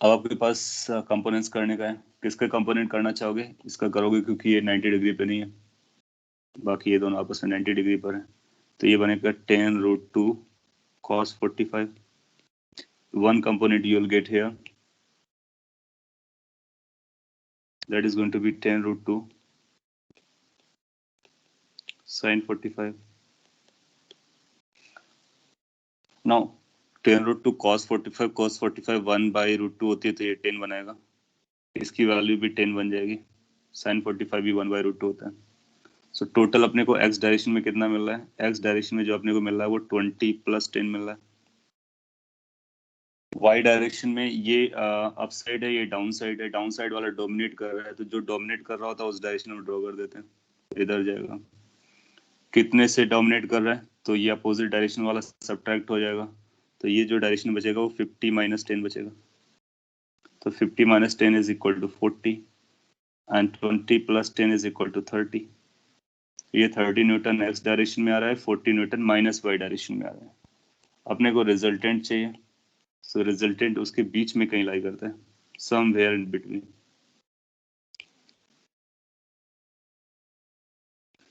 अब आपके पास कंपोनेंट्स करने का है, किसका कंपोनेंट करना चाहोगे, इसका करोगे क्योंकि ये 90 डिग्री पे नहीं है, बाकी ये दोनों आपस में 90 डिग्री पर है। तो ये बनेगा 10√2 cos 45। one component you will get here, that is going to be 10√2 sin 45. Now 10√2 cos 45 1/√2 होती है तो ये 10 बनाएगा, इसकी वैल्यू भी 10 बन जाएगी। sin 45 भी 1/√2 होता है। सो टोटल अपने को x डायरेक्शन में कितना मिल रहा है, x डायरेक्शन में जो अपने को मिल रहा है वो 20 + 10 मिल रहा है। y डायरेक्शन में ये अप साइड है, ये डाउन साइड है, डाउन साइड वाला डोमिनेट कर रहा है, तो जो डोमिनेट कर रहा होता है उस डायरेक्शन में ड्रॉ कर देते हैं, इधर जाएगा। कितने से डोमिनेट कर रहा है तो ये अपोजिट डायरेक्शन वाला सब्ट्रैक्ट हो जाएगा, तो ये जो डायरेक्शन बचेगा वो 50 - 10 बचेगा। तो 50 - 10 is equal to 40 and 20 + 10 is equal to 30। ये 30 न्यूटन एक्स डायरेक्शन में आ रहा है, 40 न्यूटन माइनस वाई डायरेक्शन में आ रहा है। अपने को रिजल्टेंट चाहिए, सो रिजल्टेंट उसके बीच में कहीं लाई करता है, somewhere in between.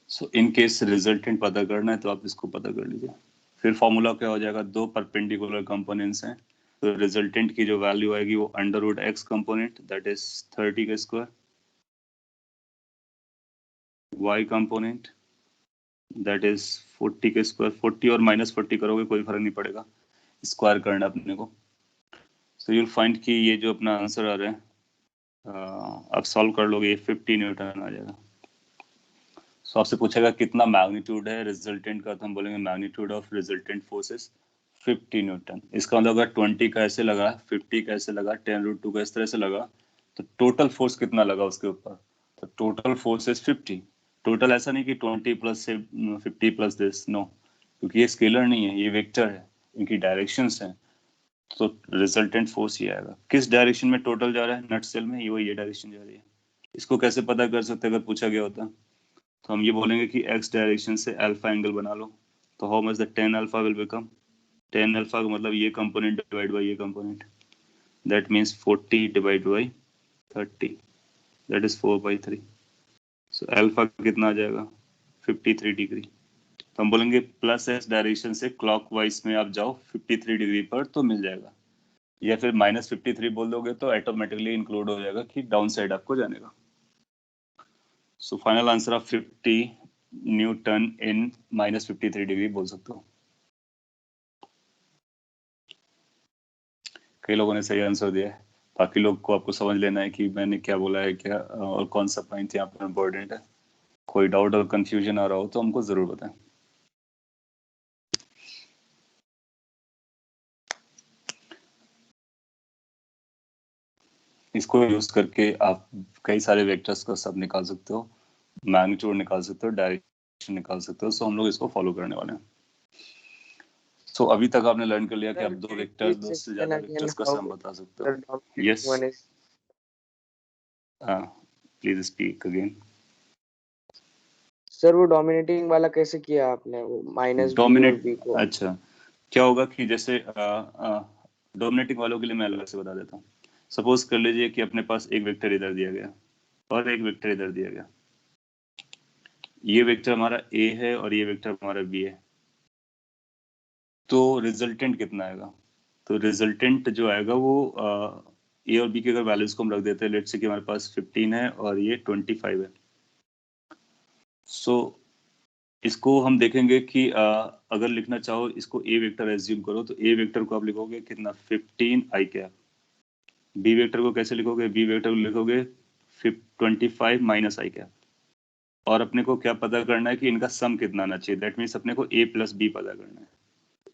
So in case resultant पता करना है तो आप इसको पता कर लीजिए। फिर फॉर्मूला क्या हो जाएगा, दो परपेंडिकुलर कंपोनेंट्स हैं तो रिजल्टेंट की जो वैल्यू आएगी वो √x कंपोनेंट दैट इज 30 का square, y component that is 40 का स्क्वायर। 40 और -40 करोगे कोई फर्क नहीं पड़ेगा, स्क्वायर करना अपने को। सो यूल फाइंड कि ये जो अपना आंसर आ रहा है अब सॉल्व कर लोगे, ये 50 न्यूटन आ जाएगा। सो आपसे पूछेगा कितना मैग्नीट्यूड है रिजल्टेंट का, तो हम बोलेंगे magnitude of resultant forces 50 Newton. इसका मतलब अगर 20 का ऐसे लगा, 50 का ऐसे लगा, 10√2 का इस तरह से लगा, तो टोटल फोर्स कितना लगा उसके ऊपर? तो टोटल फोर्स इज 50। टोटल ऐसा नहीं कि 20 प्लस से 50 प्लस दिस, नो, क्योंकि ये स्केलर नहीं है, ये वेक्टर है, इनकी डायरेक्शंस हैं। तो रिजल्टेंट फोर्स ये आएगा। किस डायरेक्शन में टोटल जा रहा है नट सेल में, ये डायरेक्शन जा रही है। इसको कैसे पता कर सकते अगर पूछा गया होता? तो हम ये बोलेंगे कि x डायरेक्शन से अल्फा एंगल बना लो। तो how much the tan alpha will become? tan alpha का मतलब ये कंपोनेंट डिवाइड बाय ये component, that means 40 divide by 30, that is 4/3। So alpha कितना आ जाएगा? 53 डिग्री। तो हम बोलेंगे प्लस s डायरेक्शन से क्लॉकवाइज में आप जाओ 53 डिग्री पर तो मिल जाएगा, या फिर -53 बोल दोगे तो ऑटोमेटिकली इंक्लूड हो जाएगा कि डाउन साइड आपको जाने का। So final answer of 50 Newton in -53 degree बोल सकते हो। कई लोगों ने सही आंसर दिया है, बाकी लोग को आपको समझ लेना है कि मैंने क्या बोला है क्या, और कौन सा पॉइंट यहाँ पर इम्पोर्टेंट है। कोई डाउट और कंफ्यूजन आ रहा हो तो हमको जरूर बताएं। इसको यूज करके आप कई सारे वेक्टर्स को सब निकाल सकते हो, मैग्नीट्यूड निकाल सकते हो, डायरेक्शन निकाल सकते हो। सो हम लोग इसको फॉलो करने वाले हैं। सो अभी तक आपने लर्न कर लिया कि आप Sir, दो can you वेक्टर्स, दो please से explain ज्यादा again वेक्टर्स का how सम बता सकते the हो। dominating yes, one is? Please speak again. Sir वो डोमिनेटिंग वाला कैसे किया आपने, वो -b और डोमिनेट, b को? अच्छा, क्या होगा कि जैसे डोमिनेटिंग वालों के लिए मैं अलग से बता देता हूँ। सपोज कर लीजिए कि अपने पास एक वेक्टर इधर दिया गया और एक वेक्टर इधर दिया गया। ये वेक्टर हमारा a है और ये वेक्टर हमारा b है। तो रिजल्टेंट कितना आएगा? तो रिजल्टेंट जो आएगा वो a और b के अगर वैल्यूज को हम रख देते हैं, लेट्स से कि हमारे पास 15 है और ये 25 है। सो इसको हम देखेंगे कि अगर लिखना चाहो इसको ए वेक्टर एज्यूम करो, तो ए वेक्टर को आप लिखोगे कितना? 15 आई कैप। बी वेक्टर को कैसे लिखोगे? बी वेक्टर को लिखोगे 25 माइनस आई कैप। और अपने को क्या पता करना है कि इनका सम कितना आना चाहिए, दैट मीन्स अपने को ए प्लस बी पता करना है।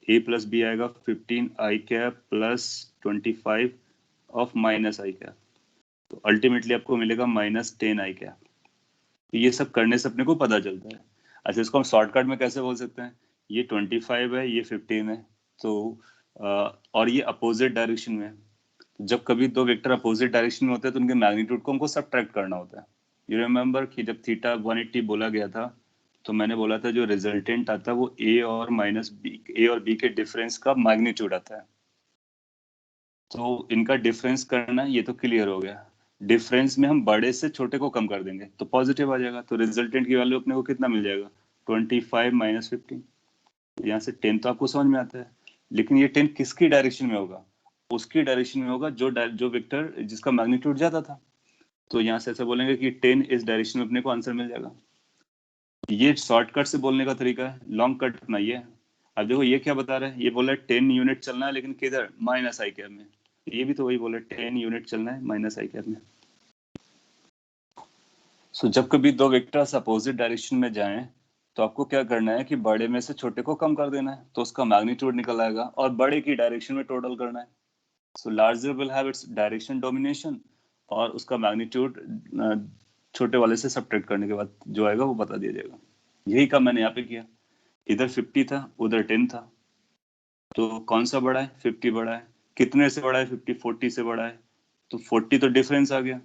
ए प्लस बी आएगा 15 I cap plus 25 of minus I cap, तो अल्टीमेटली आपको मिलेगा -10 आई कैप। तो ये सब करने से अपने को पता चलता है। अच्छा, इसको हम शॉर्टकट में कैसे बोल सकते हैं? ये 25 है, ये 15 है, तो और ये अपोजिट डायरेक्शन में है। जब कभी दो वेक्टर अपोजिट डायरेक्शन में होते हैं तो उनके मैग्नीट्यूड को हमको सब्ट्रैक्ट करना होता है। यू रिमेम्बर कि जब थीटा 180 बोला गया था, तो मैंने बोला था जो रिजल्टेंट आता है वो ए और बी के डिफरेंस का मैग्नीट्यूड आता है। तो इनका डिफरेंस करना, ये तो क्लियर हो गया। डिफरेंस में हम बड़े से छोटे को कम कर देंगे तो पॉजिटिव आ जाएगा। तो रिजल्टेंट की वैल्यू अपने को कितना मिल जाएगा? 25 माइनस 15। यहाँ से 10 तो आपको समझ में आता है, लेकिन ये 10 किसकी डायरेक्शन में होगा? उसकी डायरेक्शन में होगा जो वेक्टर जिसका मैग्नीट्यूड ज्यादा था। तो यहाँ से ऐसे बोलेंगे कि 10 इस डायरेक्शन में अपने को आंसर मिल जाएगा। ये शॉर्टकट से बोलने का तरीका है, लॉन्ग कट अपना ये है। अब देखो ये क्या बता रहा है, ये बोला है 10 यूनिट चलना है, लेकिन किधर? माइनस आई कैप में। ये भी तो वही बोला, 10 यूनिट चलना है माइनस आई कैप में। सो जब कभी दो वेक्टर्स अपोजिट डायरेक्शन में जाएं, तो आपको क्या करना है कि बड़े में से छोटे को कम कर देना है, तो उसका मैग्नीट्यूड निकल आएगा, और बड़े की डायरेक्शन में टोटल करना है। So larger will have its direction domination, और उसका मैग्नीट्यूड छोटे वाले से सब्ट्रैक्ट करने के बाद जो आएगा वो बता दिया जाएगा। यही काम मैंने यहाँ पे किया। इधर 50 था, उधर 10 था, तो कौन सा बड़ा है? 50 बड़ा है। कितने से बड़ा है? 50 40 से बड़ा है, तो 40 तो डिफरेंस आ गया।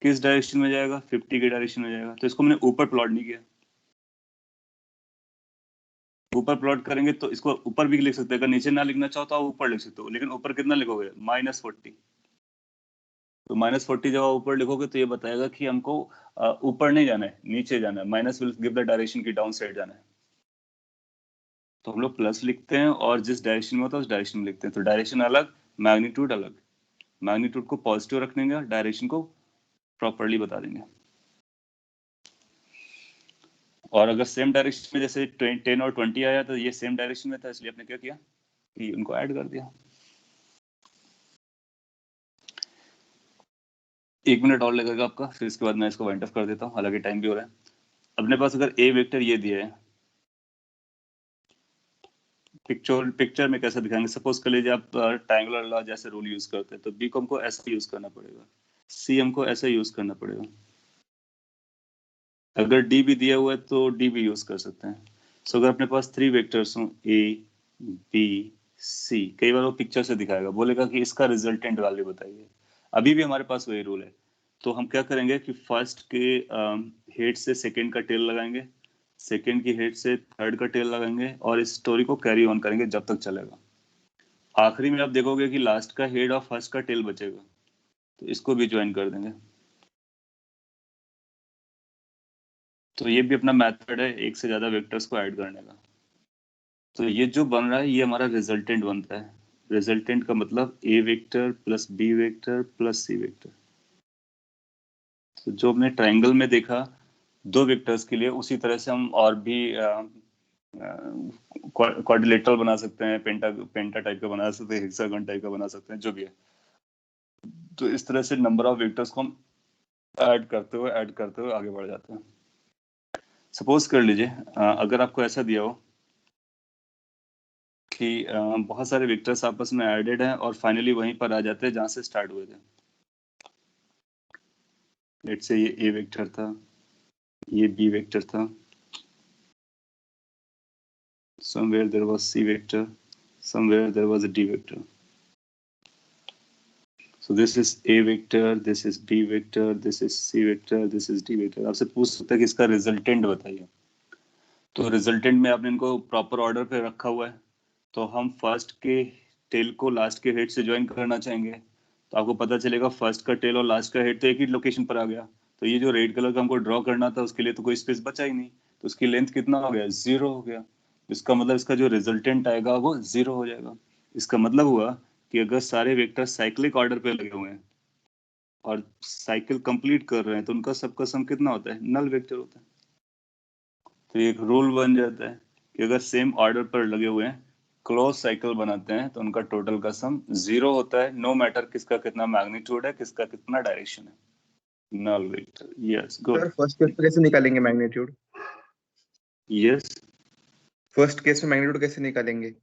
किस डायरेक्शन में जाएगा? 50 की डायरेक्शन में जाएगा। तो इसको मैंने ऊपर प्लॉट नहीं किया। ऊपर प्लॉट करेंगे तो इसको ऊपर भी लिख सकते हैं, अगर नीचे ना लिखना चाहो तो आप ऊपर लिख सकते हो, लेकिन ऊपर कितना लिखोगे? -40। तो -40 जब आप ऊपर लिखोगे तो ये बताएगा कि हमको ऊपर नहीं जाना है, नीचे जाना है। Minus will give the direction की डाउन साइड जाना है। तो हम लोग प्लस लिखते हैं और जिस डायरेक्शन में होता है उस डायरेक्शन में लिखते हैं। तो डायरेक्शन अलग, मैग्नीट्यूड अलग। मैग्नीट्यूड को पॉजिटिव रख देंगे, डायरेक्शन को प्रॉपरली बता देंगे। और अगर सेम डायरेक्शन में जैसे 10 और 20 आया तो ये सेम डायरेक्शन में था, इसलिए आपने क्या किया कि उनको ऐड कर दिया। 1 मिनट और लगेगा आपका, फिर इसके बाद मैं इसको वाइंड ऑफ कर देता हूँ, हालांकि टाइम भी हो रहा है। अपने पास अगर ए वेक्टर ये दिया है, पिक्चर में कैसे दिखाएंगे? सपोज कर लीजिए आप ट्रायंगुलर लॉ जैसे रूल यूज करते हैं, तो बी को हमको ऐसा यूज करना पड़ेगा, सी हमको ऐसा यूज करना पड़ेगा। अगर डी भी दिया हुआ है तो डी भी यूज कर सकते हैं। सो अगर अपने पास 3 वेक्टर्स हो ए बी सी, कई बार वो पिक्चर से दिखाएगा, बोलेगा कि इसका रिजल्टेंट वैल्यू बताइए। अभी भी हमारे पास वही रूल है। तो हम क्या करेंगे कि फर्स्ट के हेड से सेकंड का टेल लगाएंगे, सेकंड की हेड से थर्ड का टेल लगाएंगे, और इस स्टोरी को कैरी ऑन करेंगे जब तक चलेगा। आखिरी में आप देखोगे कि लास्ट का हेड और फर्स्ट का टेल बचेगा, तो इसको भी ज्वाइन कर देंगे। तो ये भी अपना मेथड है एक से ज्यादा वेक्टर्स को ऐड करने का। तो ये जो बन रहा है ये हमारा रिजल्टेंट बनता है। रिजल्टेंट का मतलब A vector plus B vector plus C vector. तो जो हमने ट्रायंगल में देखा 2 वेक्टर्स के लिए, उसी तरह से हम और भी क्वाड्रिलेटरल बना सकते हैं, पेंटा टाइप का बना सकते हैं, हेक्सागन टाइप का बना सकते हैं, जो भी है। तो इस तरह से नंबर ऑफ वेक्टर्स को हम ऐड करते हुए आगे बढ़ जाते हैं। सपोज कर लीजिए अगर आपको ऐसा दिया हो कि बहुत सारे वेक्टर्स आपस में एडेड हैं और फाइनली वहीं पर आ जाते हैं जहां से स्टार्ट हुए थे। लेट्स से ये ए वेक्टर था, ये बी वेक्टर था, somewhere there was C vector, somewhere there was a D vector. So this is A vector, this is B vector, this is C vector, this is D vector. आपसे पूछ सकता है कि इसका resultant बताइए। तो resultant में आपने इनको प्रॉपर ऑर्डर पे रखा हुआ है, तो हम फर्स्ट के टेल को लास्ट के हेड से ज्वाइन करना चाहेंगे, तो आपको पता चलेगा फर्स्ट का टेल और लास्ट का हेड तो एक ही लोकेशन पर आ गया। तो ये जो रेड कलर का हमको ड्रॉ करना था उसके लिए तो कोई स्पेस बचा ही नहीं, तो उसकी लेंथ कितना हो गया? 0 हो गया। इसका मतलब इसका जो रिजल्टेंट आएगा वो 0 हो जाएगा। इसका मतलब हुआ कि अगर सारे वेक्टर साइक्लिक ऑर्डर पे लगे हुए हैं और साइकिल कंप्लीट कर रहे हैं, तो उनका सबका सम कितना होता है? नल वेक्टर होता है। तो एक रूल बन जाता है कि अगर सेम ऑर्डर पर लगे हुए हैं, क्लोज साइकिल बनाते हैं, तो उनका टोटल का सम 0 होता है, नो मैटर किसका कितना मैग्नीट्यूड है, किसका कितना डायरेक्शन है। Null vector. Yes, good. Sir first case में कैसे निकालेंगे मैग्नीट्यूड? यस, फर्स्ट केस में मैग्नीट्यूड कैसे निकालेंगे?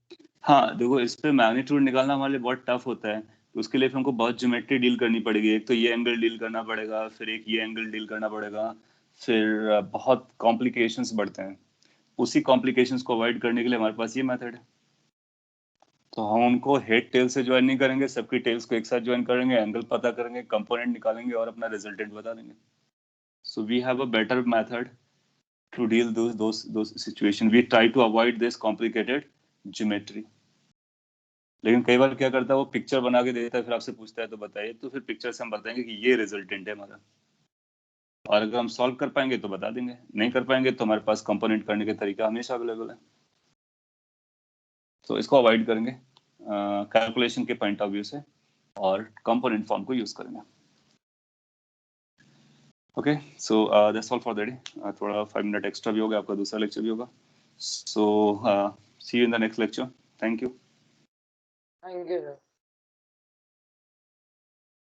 हाँ देखो, इस पे मैग्नीट्यूड निकालना हमारे लिए बहुत टफ होता है। तो उसके लिए फिर हमको बहुत ज्योमेट्री डील करनी पड़ेगी। एक तो ये एंगल डील करना पड़ेगा, फिर एक ये एंगल डील करना पड़ेगा, फिर बहुत कॉम्प्लिकेशंस बढ़ते हैं। उसी कॉम्प्लिकेशंस को अवॉइड करने के लिए हमारे पास ये मेथड है। तो हम उनको हेड टेल से ज्वाइन नहीं करेंगे, सबकी टेल्स को एक साथ ज्वाइन करेंगे, एंगल पता करेंगे, कंपोनेंट निकालेंगे और अपना रिजल्टेंट बता देंगे। So we have a better method to deal those situation. We try to avoid this complicated geometry. लेकिन कई बार क्या करता है, वो पिक्चर बना के देता है, फिर आपसे पूछता है तो बताइए, तो फिर पिक्चर से हम बताएंगे कि ये रिजल्टेंट है हमारा, और अगर हम सॉल्व कर पाएंगे तो बता देंगे, नहीं कर पाएंगे तो हमारे पास कंपोनेंट करने के तरीका हमेशा अवेलेबल है। तो इसको अवॉइड करेंगे कैलकुलेशन के पॉइंट ऑफ व्यू से, और कंपोनेंट फॉर्म को यूज करेंगे। Okay, so that's all for the day. थोड़ा 5 मिनट एक्स्ट्रा भी होगा, आपका दूसरा लेक्चर भी होगा। So see you in the next lecture. Thank you. Thank you, sir.